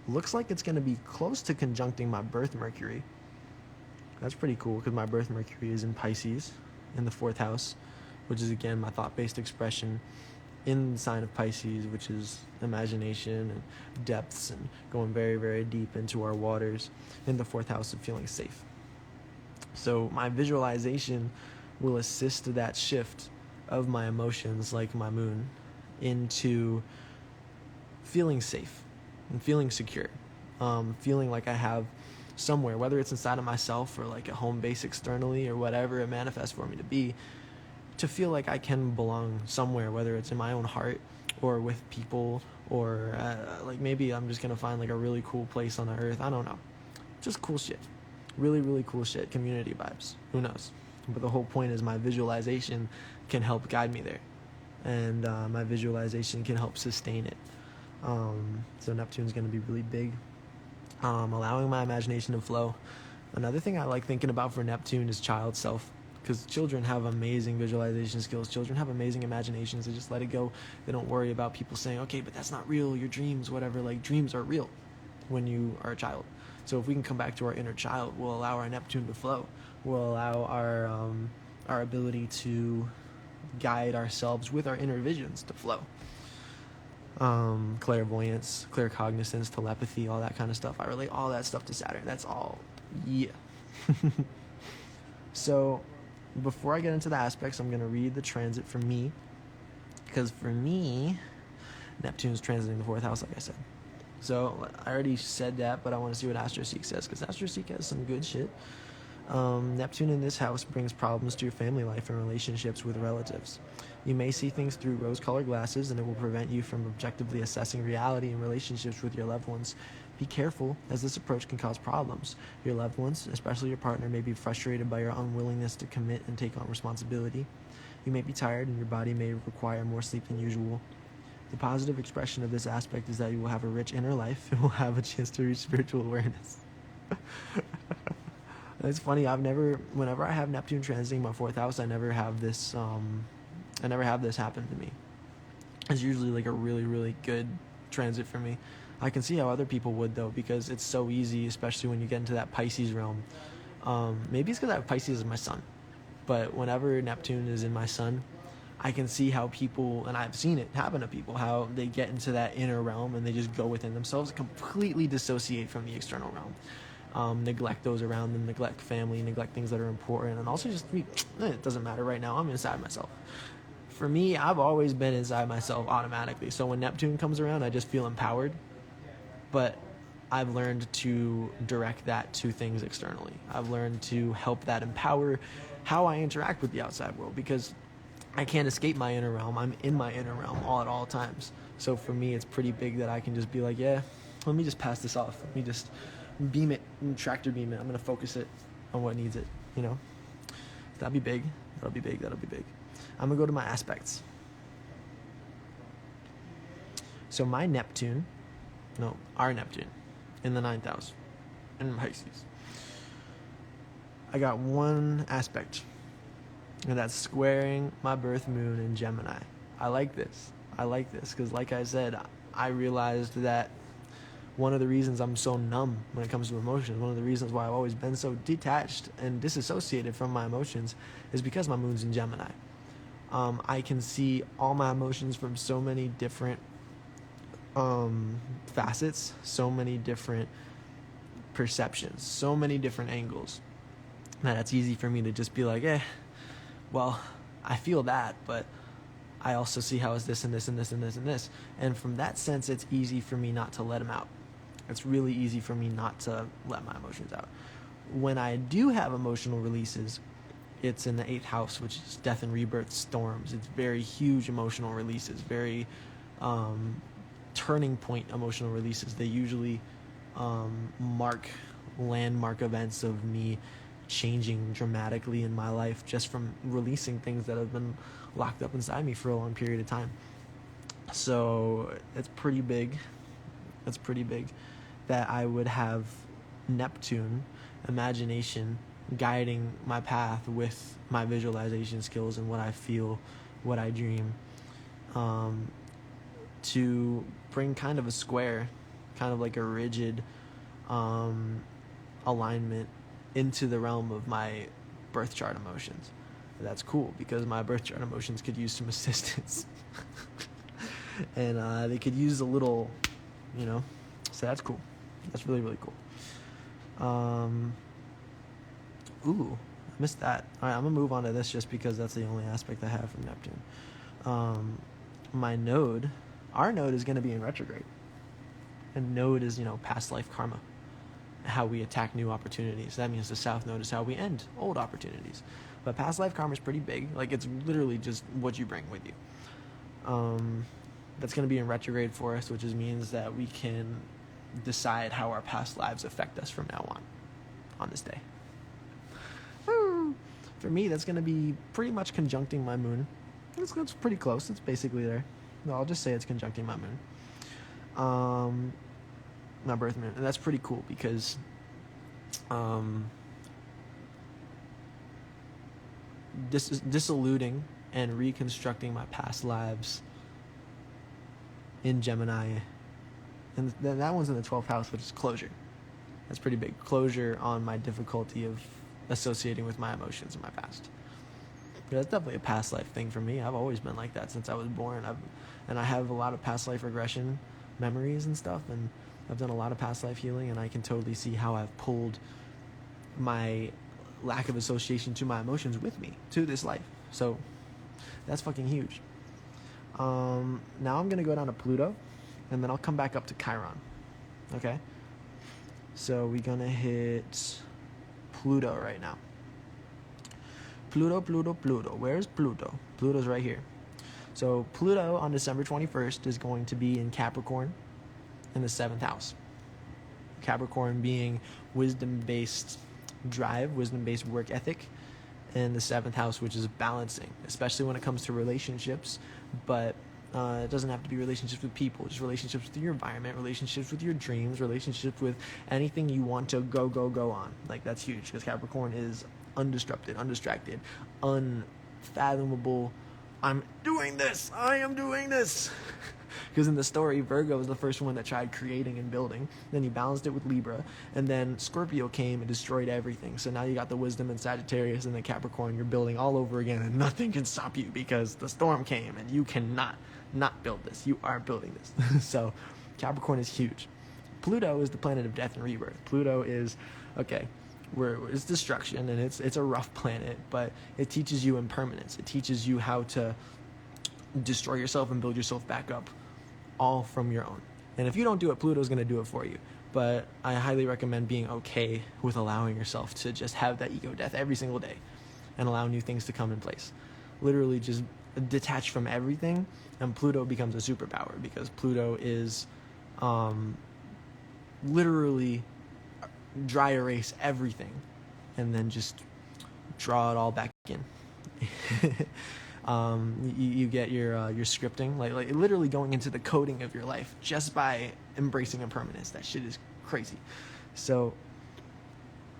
looks like it's going to be close to conjuncting my birth Mercury. That's pretty cool because my birth Mercury is in Pisces in the 4th house, which is, again, my thought-based expression in the sign of Pisces, which is imagination and depths and going very, very deep into our waters, in the 4th house of feeling safe. So my visualization will assist that shift of my emotions, like my moon, into feeling safe and feeling secure, feeling like I have somewhere, whether it's inside of myself or like a home base externally or whatever it manifests for me to be, to feel like I can belong somewhere, whether it's in my own heart or with people, or like maybe I'm just gonna find like a really cool place on the earth. I don't know, just cool shit, really, really cool shit, community vibes, who knows. But the whole point is my visualization can help guide me there, and my visualization can help sustain it. So Neptune's gonna be really big. Allowing my imagination to flow. Another thing I like thinking about for Neptune is child self, because children have amazing visualization skills. Children have amazing imaginations. They just let it go. They don't worry about people saying, okay, but that's not real, your dreams, whatever. Like, dreams are real when you are a child. So if we can come back to our inner child, we'll allow our Neptune to flow. We'll allow our ability to guide ourselves with our inner visions to flow. Clairvoyance, claircognizance, telepathy, all that kind of stuff. I relate all that stuff to Saturn. That's all. Yeah. So before I get into the aspects, I'm going to read the transit for me, because for me, Neptune's transiting the 4th house, like I said. So I already said that, but I want to see what AstroSeek says, because AstroSeek has some good shit. Neptune in this house brings problems to your family life and relationships with relatives. You may see things through rose-colored glasses, and it will prevent you from objectively assessing reality and relationships with your loved ones. Be careful, as this approach can cause problems. Your loved ones, especially your partner, may be frustrated by your unwillingness to commit and take on responsibility. You may be tired, and your body may require more sleep than usual. The positive expression of this aspect is that you will have a rich inner life and will have a chance to reach spiritual awareness. It's funny, whenever I have Neptune transiting my 4th house, I never have this happen to me. It's usually like a really, really good transit for me. I can see how other people would, though, because it's so easy, especially when you get into that Pisces realm. Maybe it's because I have Pisces as my sun, but whenever Neptune is in my sun, I can see how people, and I've seen it happen to people, how they get into that inner realm and they just go within themselves, completely dissociate from the external realm. Neglect those around them, neglect family, neglect things that are important, and also just, it doesn't matter right now, I'm inside myself. For me, I've always been inside myself automatically, so when Neptune comes around, I just feel empowered, but I've learned to direct that to things externally. I've learned to help that empower how I interact with the outside world, because I can't escape my inner realm. I'm in my inner realm at all times. So for me, it's pretty big that I can just be like, yeah, let me just pass this off. Let me just beam it, tractor beam it. I'm going to focus it on what needs it, That'll be big. That'll be big. I'm going to go to my aspects. So our Neptune, in the 9th house, in Pisces. I got one aspect, and that's squaring my birth moon in Gemini. I like this because, like I said, I realized that one of the reasons I'm so numb when it comes to emotions, one of the reasons why I've always been so detached and disassociated from my emotions, is because my moon's in Gemini. I can see all my emotions from so many different facets, so many different perceptions, so many different angles, that it's easy for me to just be like, well, I feel that, but I also see how it's this and this and this and this and this. And from that sense, it's easy for me not to let them out. It's really easy for me not to let my emotions out. When I do have emotional releases, it's in the 8th house, which is death and rebirth, storms. It's very huge emotional releases, very turning point emotional releases. They usually mark landmark events of me changing dramatically in my life just from releasing things that have been locked up inside me for a long period of time. So it's pretty big. It's pretty big that I would have Neptune, imagination, guiding my path with my visualization skills and what I feel, what I dream, to bring kind of a square, kind of like a rigid alignment into the realm of my birth chart emotions. That's cool because my birth chart emotions could use some assistance. And they could use a little, so that's cool. That's really, really cool. Ooh, I missed that. All right, I'm going to move on to this just because that's the only aspect I have from Neptune. My node, our node is going to be in retrograde. And node is, past life karma, how we attack new opportunities. That means the south node is how we end old opportunities. But past life karma is pretty big. Like, it's literally just what you bring with you. That's going to be in retrograde for us, which means that we can decide how our past lives affect us from now on this day. Woo! For me, that's going to be pretty much conjuncting my moon. It's pretty close. It's basically there. No, I'll just say it's conjuncting my moon. My birth moon. And that's pretty cool because this is disiluding and reconstructing my past lives in Gemini. And then that one's in the 12th house, which is closure. That's pretty big. Closure on my difficulty of associating with my emotions in my past. But that's definitely a past life thing for me. I've always been like that since I was born. I have a lot of past life regression memories and stuff, and I've done a lot of past life healing, and I can totally see how I've pulled my lack of association to my emotions with me to this life. So that's fucking huge. Now I'm going to go down to Pluto, and then I'll come back up to Chiron. Okay? So we're going to hit Pluto right now. Pluto. Where's Pluto? Pluto's right here. So Pluto on December 21st is going to be in Capricorn in the 7th house. Capricorn being wisdom-based drive, wisdom-based work ethic, and the 7th house, which is balancing, especially when it comes to relationships. But it doesn't have to be relationships with people, just relationships with your environment, relationships with your dreams, relationships with anything you want to go on. Like, that's huge because Capricorn is undisrupted, undistracted, unfathomable. I am doing this. Because in the story, Virgo was the first one that tried creating and building. Then he balanced it with Libra. And then Scorpio came and destroyed everything. So now you got the wisdom in Sagittarius and the Capricorn. You're building all over again, and nothing can stop you because the storm came and you cannot not build this. You are building this. So Capricorn is huge. Pluto is the planet of death and rebirth. Pluto is, it's destruction, and it's a rough planet, but it teaches you impermanence. It teaches you how to destroy yourself and build yourself back up, all from your own. And if you don't do it, Pluto's going to do it for you. But I highly recommend being okay with allowing yourself to just have that ego death every single day and allow new things to come in place. Literally just detach from everything, and Pluto becomes a superpower because Pluto is literally dry erase everything and then just draw it all back in. You get your scripting, like literally going into the coding of your life just by embracing impermanence. That shit is crazy. So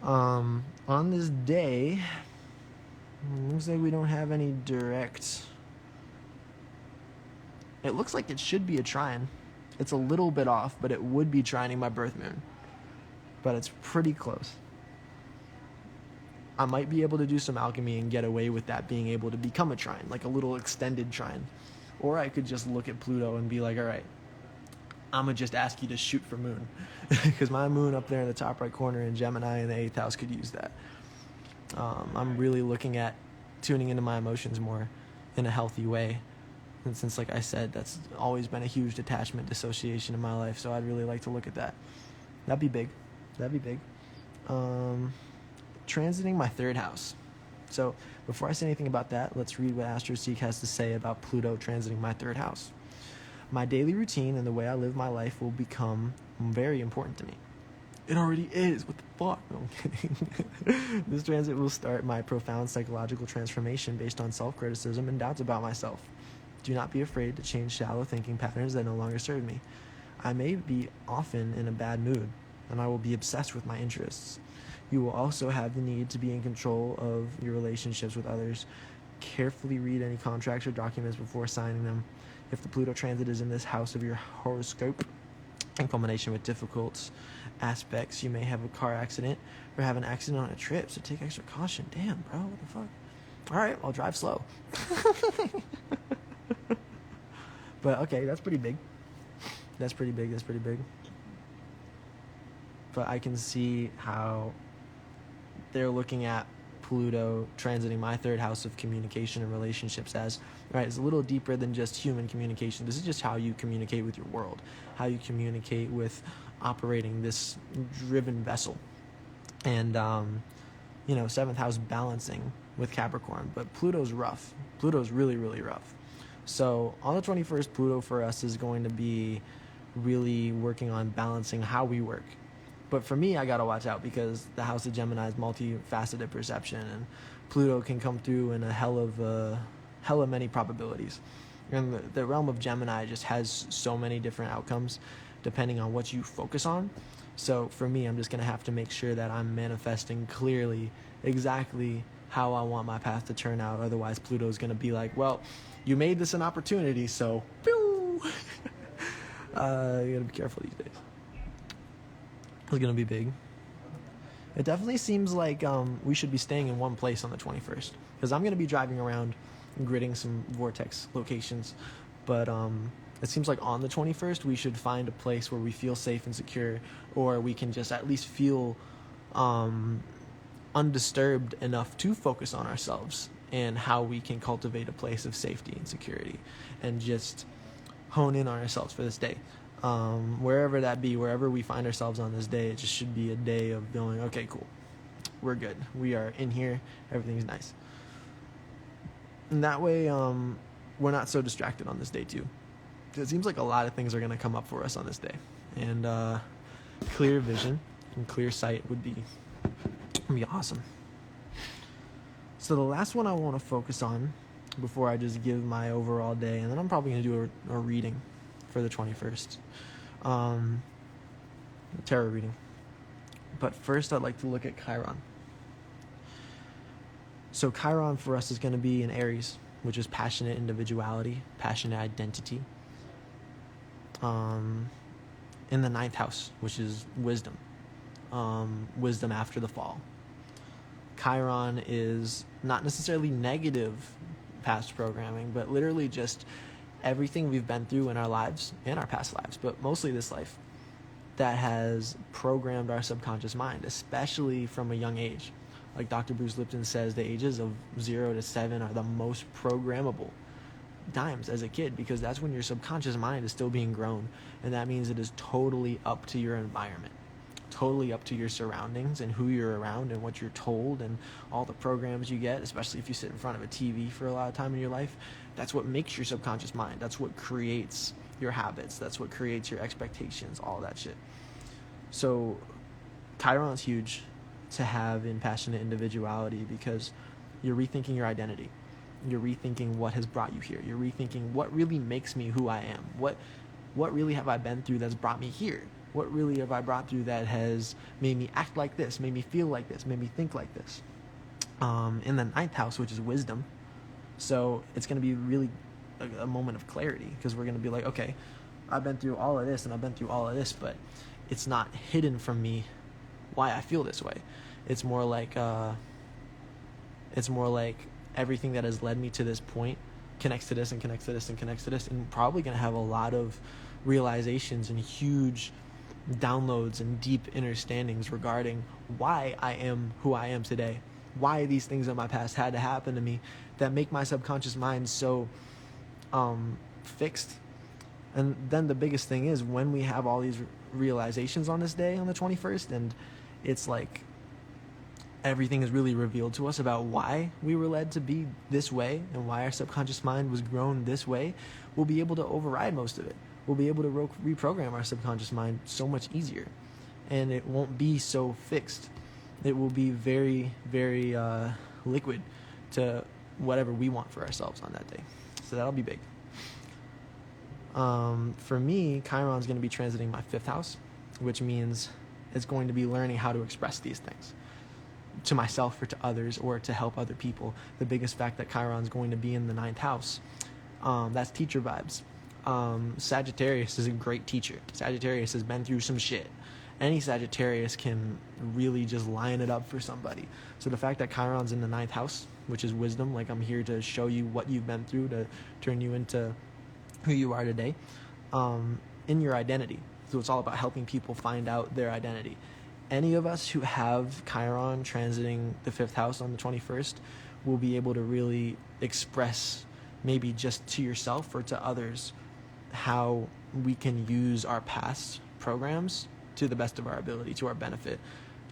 on this day, looks like we don't have any direct. It looks like it should be a trine. It's a little bit off, but it would be trining my birth moon. But it's pretty close. I might be able to do some alchemy and get away with that being able to become a trine, like a little extended trine. Or I could just look at Pluto and be like, all right, I'm going to just ask you to shoot for moon. Because my moon up there in the top right corner in Gemini in the 8th house could use that. I'm really looking at tuning into my emotions more in a healthy way. And since, like I said, that's always been a huge detachment, dissociation in my life. So I'd really like to look at that. That'd be big. Transiting my 3rd house. So before I say anything about that, let's read what AstroSeek has to say about Pluto transiting my 3rd house. My daily routine and the way I live my life will become very important to me. It already is. What the fuck? No, I'm kidding. This transit will start my profound psychological transformation based on self-criticism and doubts about myself. Do not be afraid to change shallow thinking patterns that no longer serve me. I may be often in a bad mood, and I will be obsessed with my interests. You will also have the need to be in control of your relationships with others. Carefully read any contracts or documents before signing them. If the Pluto transit is in this house of your horoscope, in combination with difficult aspects, you may have a car accident or have an accident on a trip, so take extra caution. Damn, bro, what the fuck? All right, I'll drive slow. But okay, that's pretty big. That's pretty big. But I can see how they're looking at Pluto transiting my third house of communication and relationships as, right, it's a little deeper than just human communication. This is just how you communicate with your world, how you communicate with operating this driven vessel. And, seventh house balancing with Capricorn, but Pluto's rough. Pluto's really, really rough. So on the 21st, Pluto for us is going to be really working on balancing how we work. But for me, I got to watch out because the house of Gemini is multifaceted perception, and Pluto can come through in a hell of many probabilities. And the realm of Gemini just has so many different outcomes depending on what you focus on. So for me, I'm just going to have to make sure that I'm manifesting clearly exactly how I want my path to turn out. Otherwise, Pluto is going to be like, well, you made this an opportunity, so pew! You got to be careful these days. It's going to be big. It definitely seems like we should be staying in one place on the 21st, because I'm going to be driving around and gridding some vortex locations. But it seems like on the 21st, we should find a place where we feel safe and secure, or we can just at least feel undisturbed enough to focus on ourselves and how we can cultivate a place of safety and security, and just hone in on ourselves for this day. Wherever that be, wherever we find ourselves on this day, it just should be a day of going, okay, cool, we're good, we are in here, everything's nice. And that way, we're not so distracted on this day too. It seems like a lot of things are going to come up for us on this day, and clear vision and clear sight would be awesome. So the last one I want to focus on before I just give my overall day, and then I'm probably going to do a reading for the 21st, tarot reading. But first, I'd like to look at Chiron. So Chiron for us is going to be in Aries, which is passionate individuality, passionate identity. In the 9th house, which is wisdom, wisdom after the fall. Chiron is not necessarily negative past programming, but literally just everything we've been through in our lives, in our past lives, but mostly this life, that has programmed our subconscious mind, especially from a young age. Like Dr. Bruce Lipton says, the ages of 0 to 7 are the most programmable times as a kid, because that's when your subconscious mind is still being grown, and that means it is totally up to your environment, totally up to your surroundings and who you're around and what you're told and all the programs you get, especially if you sit in front of a TV for a lot of time in your life. That's what makes your subconscious mind. That's what creates your habits. That's what creates your expectations, all that shit. So Chiron's huge to have in passionate individuality, because you're rethinking your identity. You're rethinking what has brought you here. You're rethinking what really makes me who I am. What really have I been through that's brought me here? What really have I brought through that has made me act like this, made me feel like this, made me think like this? In the 9th house, which is wisdom. So it's going to be really a moment of clarity, because we're going to be like, okay, I've been through all of this and I've been through all of this, but it's not hidden from me why I feel this way. It's more like everything that has led me to this point connects to this and connects to this and connects to this, and probably going to have a lot of realizations and huge downloads and deep understandings regarding why I am who I am today, why these things in my past had to happen to me that make my subconscious mind so fixed. And then the biggest thing is when we have all these realizations on this day, on the 21st, and it's like everything is really revealed to us about why we were led to be this way and why our subconscious mind was grown this way, we'll be able to override most of it. We'll be able to reprogram our subconscious mind so much easier. and it won't be so fixed. It will be very, very liquid to whatever we want for ourselves on that day. So that'll be big. For me, Chiron's going to be transiting my 5th house, which means it's going to be learning how to express these things to myself or to others or to help other people. The biggest fact that Chiron's going to be in the 9th house, that's teacher vibes. Sagittarius is a great teacher. Sagittarius has been through some shit. Any Sagittarius can really just line it up for somebody. So the fact that Chiron's in the 9th house, which is wisdom, like I'm here to show you what you've been through to turn you into who you are today, in your identity. So it's all about helping people find out their identity. Any of us who have Chiron transiting the 5th house on the 21st will be able to really express, maybe just to yourself or to others, how we can use our past programs to the best of our ability, to our benefit,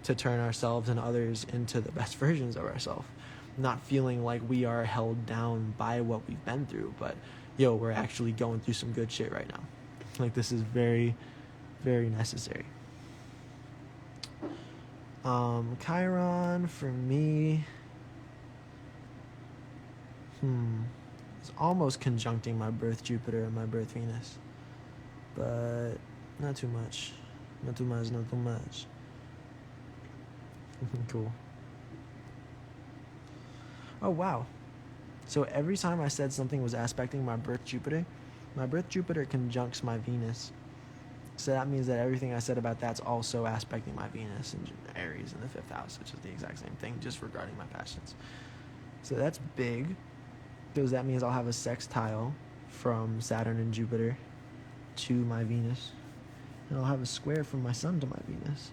to turn ourselves and others into the best versions of ourselves. Not feeling like we are held down by what we've been through, but we're actually going through some good shit right now. Like, this is very, very necessary. Chiron for me, it's almost conjuncting my birth Jupiter and my birth Venus, but not too much. Not too much. Cool. Oh, wow. So every time I said something was aspecting my birth Jupiter conjuncts my Venus. So that means that everything I said about that's also aspecting my Venus and Aries in the 5th house, which is the exact same thing, just regarding my passions. So that's big, because that means I'll have a sextile from Saturn and Jupiter to my Venus, and I'll have a square from my Sun to my Venus.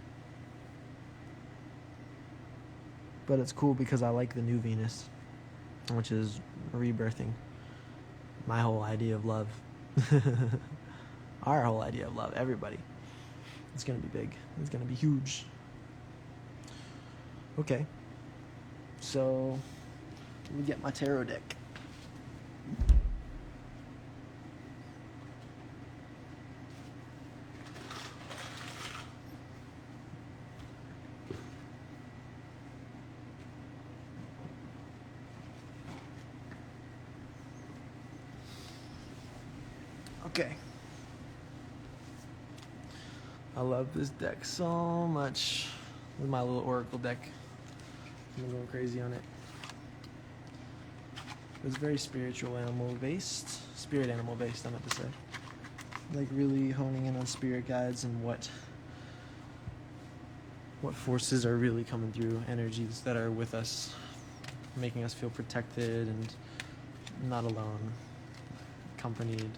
But it's cool because I like the new Venus, which is rebirthing my whole idea of love. Our whole idea of love, everybody. It's going to be big. It's going to be huge. Okay. So, let me get my tarot deck. Okay. I love this deck so much. This is my little oracle deck. I'm going crazy on it. It's very spiritual animal based. Spirit animal based, I meant to say. Like really honing in on spirit guides and what forces are really coming through, energies that are with us, making us feel protected and not alone, accompanied.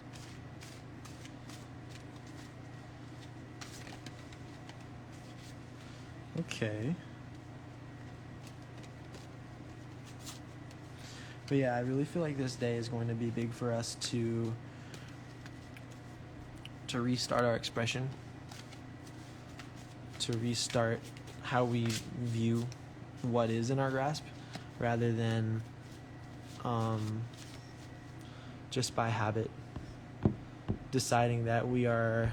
Okay. But yeah, I really feel like this day is going to be big for us to restart our expression, to restart how we view what is in our grasp, rather than just by habit deciding that we are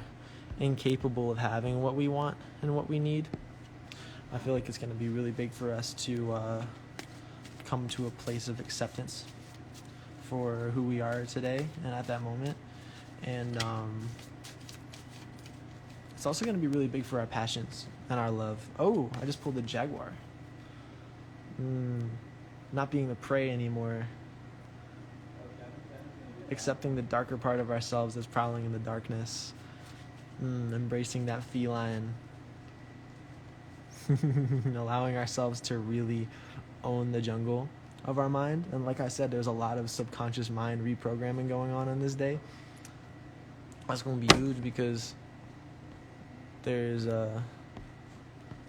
incapable of having what we want and what we need. I feel like it's going to be really big for us to come to a place of acceptance for who we are today and at that moment. And it's also going to be really big for our passions and our love. Oh, I just pulled the Jaguar. Not being the prey anymore. Accepting the darker part of ourselves that's prowling in the darkness. Embracing that feline. Allowing ourselves to really own the jungle of our mind. And like I said, there's a lot of subconscious mind reprogramming going on this day. That's going to be huge because there's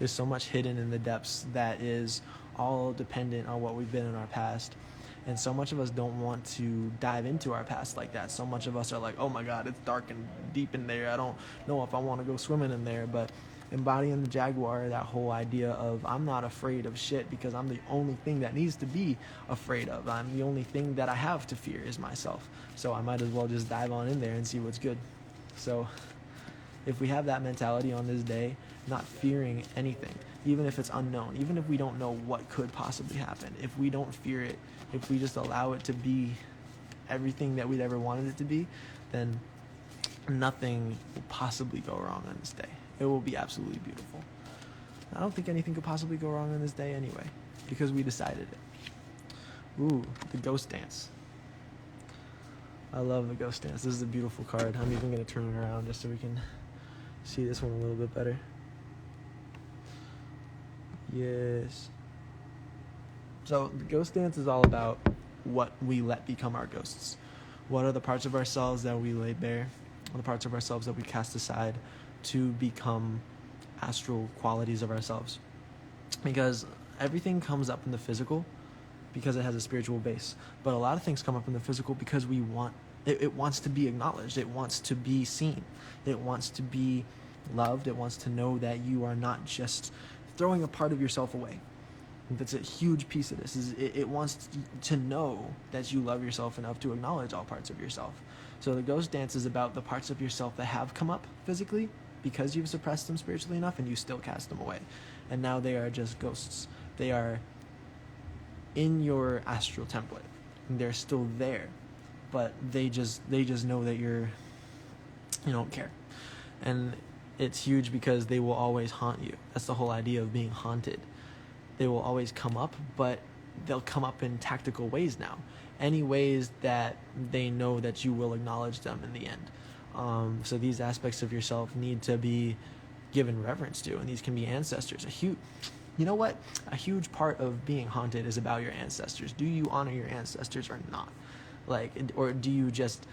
so much hidden in the depths that is all dependent on what we've been in our past. And so much of us don't want to dive into our past like that. So much of us are like, oh my God, it's dark and deep in there. I don't know if I want to go swimming in there. But embodying the Jaguar, that whole idea of I'm not afraid of shit because I'm the only thing that needs to be afraid of. I'm the only thing that I have to fear is myself. So I might as well just dive on in there and see what's good. So if we have that mentality on this day, not fearing anything, even if it's unknown, even if we don't know what could possibly happen, if we don't fear it, if we just allow it to be everything that we'd ever wanted it to be, then nothing will possibly go wrong on this day. It will be absolutely beautiful. I don't think anything could possibly go wrong on this day anyway, because we decided it. Ooh, the ghost dance. I love the ghost dance. This is a beautiful card. I'm even going to turn it around just so we can see this one a little bit better. Yes. So the ghost dance is all about what we let become our ghosts. What are the parts of ourselves that we lay bare? What are the parts of ourselves that we cast aside to become astral qualities of ourselves? Because everything comes up in the physical because it has a spiritual base. But a lot of things come up in the physical because we want it wants to be acknowledged. It wants to be seen. It wants to be loved. It wants to know that you are not just throwing a part of yourself away. That's a huge piece of this. It wants to know that you love yourself enough to acknowledge all parts of yourself. So the ghost dance is about the parts of yourself that have come up physically because you've suppressed them spiritually enough and you still cast them away. And now they are just ghosts. They are in your astral template. They're still there, but they just know that you don't care. And it's huge because they will always haunt you. That's the whole idea of being haunted. They will always come up, but they'll come up in tactical ways now. Any ways that they know that you will acknowledge them in the end. So these aspects of yourself need to be given reverence to, and these can be ancestors. You know what? A huge part of being haunted is about your ancestors. Do you honor your ancestors or not? Or do you just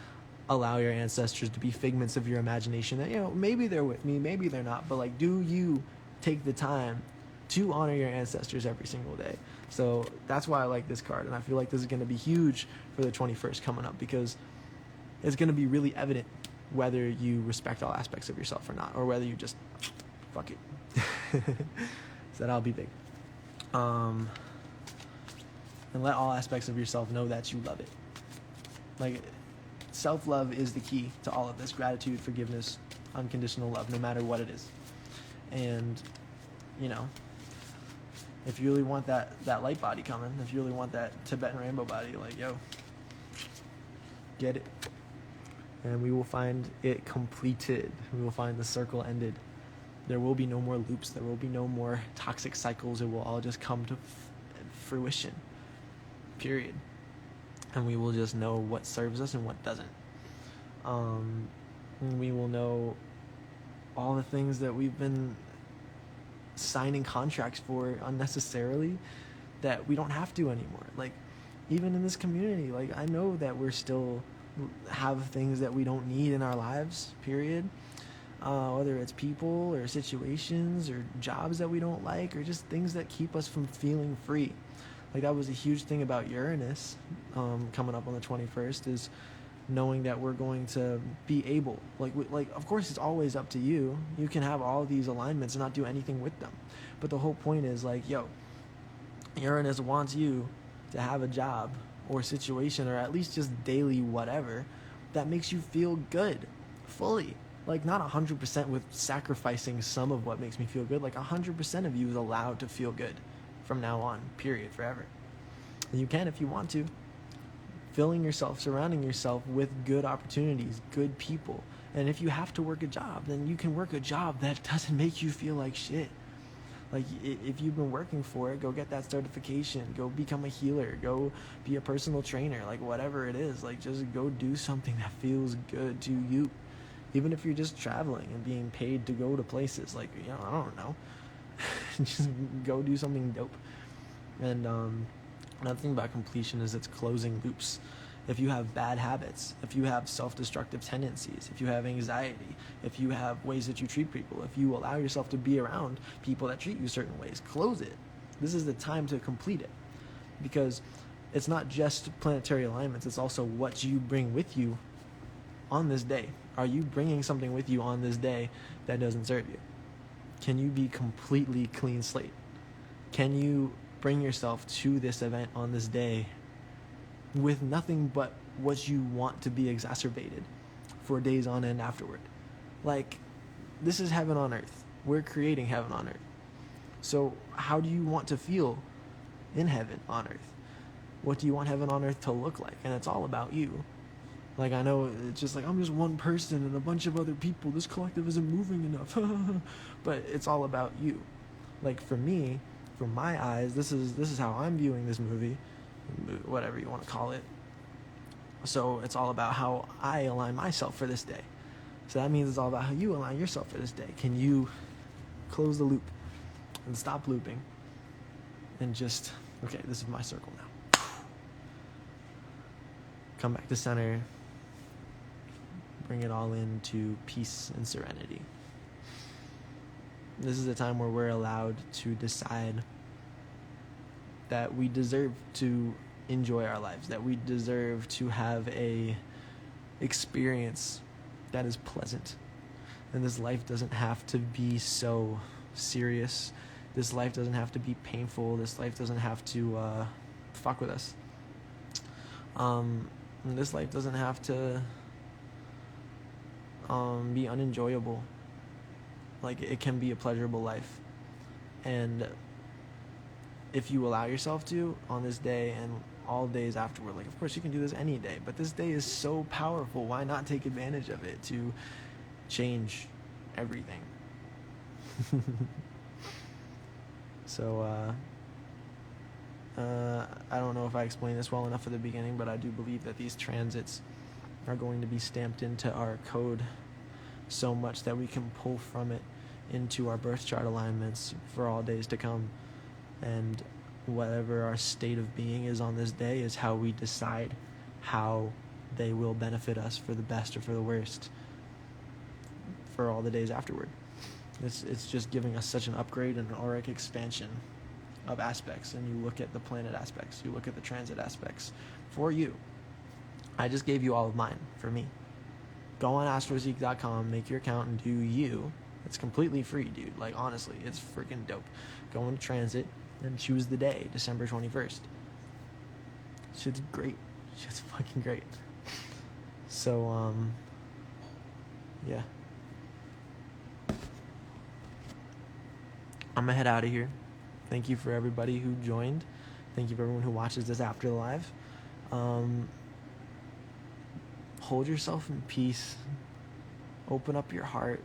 allow your ancestors to be figments of your imagination that, maybe they're with me, maybe they're not, but do you take the time to honor your ancestors every single day? So that's why I like this card, and I feel like this is going to be huge for the 21st coming up, because it's going to be really evident whether you respect all aspects of yourself or not, or whether you just fuck it. So that'll be big. And let all aspects of yourself know that you love it. Self-love is the key to all of this. Gratitude, forgiveness, unconditional love, no matter what it is. And if you really want that light body coming, if you really want that Tibetan rainbow body, get it. And we will find it completed. We will find the circle ended. There will be no more loops. There will be no more toxic cycles. It will all just come to fruition. Period. And we will just know what serves us and what doesn't. And we will know all the things that we've been signing contracts for unnecessarily that we don't have to anymore. Even in this community, I know that we're still have things that we don't need in our lives, period. Whether it's people or situations or jobs that we don't like, or just things that keep us from feeling free. That was a huge thing about Uranus coming up on the 21st, is knowing that we're going to be able, of course it's always up to you. You can have all these alignments and not do anything with them. But the whole point is Uranus wants you to have a job or situation, or at least just daily whatever, that makes you feel good fully. Not 100% with sacrificing some of what makes me feel good. 100% of you is allowed to feel good from now on, period, forever. And you can if you want to. Filling yourself, surrounding yourself with good opportunities, good people. And if you have to work a job, then you can work a job that doesn't make you feel like shit. If you've been working for it, go get that certification, go become a healer, go be a personal trainer, whatever it is. Just go do something that feels good to you. Even if you're just traveling and being paid to go to places, I don't know. Just go do something dope. And another thing about completion is it's closing loops. If you have bad habits, if you have self-destructive tendencies, if you have anxiety, if you have ways that you treat people, if you allow yourself to be around people that treat you certain ways, close it. This is the time to complete it. Because it's not just planetary alignments, it's also what you bring with you on this day. Are you bringing something with you on this day that doesn't serve you? Can you be completely clean slate? Can you bring yourself to this event on this day with nothing but what you want to be exacerbated for days on end afterward? this is heaven on earth. We're creating heaven on earth. So how do you want to feel in heaven on earth? What do you want heaven on earth to look like? And it's all about you. Like, I know it's just like, I'm just one person and a bunch of other people. This collective isn't moving enough. But it's all about you. Like, for me, from my eyes, this is how I'm viewing this movie, whatever you want to call it. So it's all about how I align myself for this day. So that means it's all about how you align yourself for this day. Can you close the loop and stop looping and just, okay, this is my circle now. Come back to center. Bring it all into peace and serenity. This is a time where we're allowed to decide that we deserve to enjoy our lives, that we deserve to have a experience that is pleasant. And this life doesn't have to be so serious. This life doesn't have to be painful. This life doesn't have to fuck with us. This life doesn't have to be unenjoyable. Like, it can be a pleasurable life. And if you allow yourself to, on this day and all days afterward, like, of course you can do this any day, but this day is so powerful. Why not take advantage of it to change everything? So I don't know if I explained this well enough at the beginning, but I do believe that these transits are going to be stamped into our code so much that we can pull from it into our birth chart alignments for all days to come. And whatever our state of being is on this day is how we decide how they will benefit us for the best or for the worst for all the days afterward. It's just giving us such an upgrade and an auric expansion of aspects. And you look at the planet aspects, you look at the transit aspects for you. I just gave you all of mine for me. Go on astroseek.com, make your account, and do you. It's completely free, dude. Like, honestly, it's freaking dope. Go into transit and choose the day, December 21st. Shit's great. Shit's fucking great. So, yeah. I'm gonna head out of here. Thank you for everybody who joined. Thank you for everyone who watches this after the live. Hold yourself in peace. Open up your heart.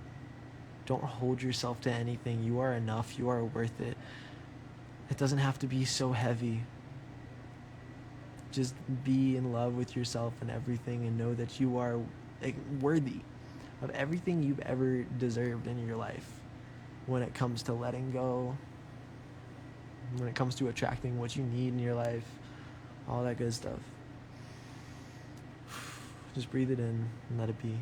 Don't hold yourself to anything. You are enough. You are worth it. It doesn't have to be so heavy. Just be in love with yourself and everything, and know that you are worthy of everything you've ever deserved in your life. When it comes to letting go, when it comes to attracting what you need in your life, all that good stuff. Just breathe it in and let it be.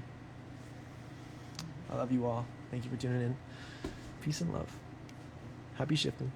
I love you all. Thank you for tuning in. Peace and love. Happy shifting.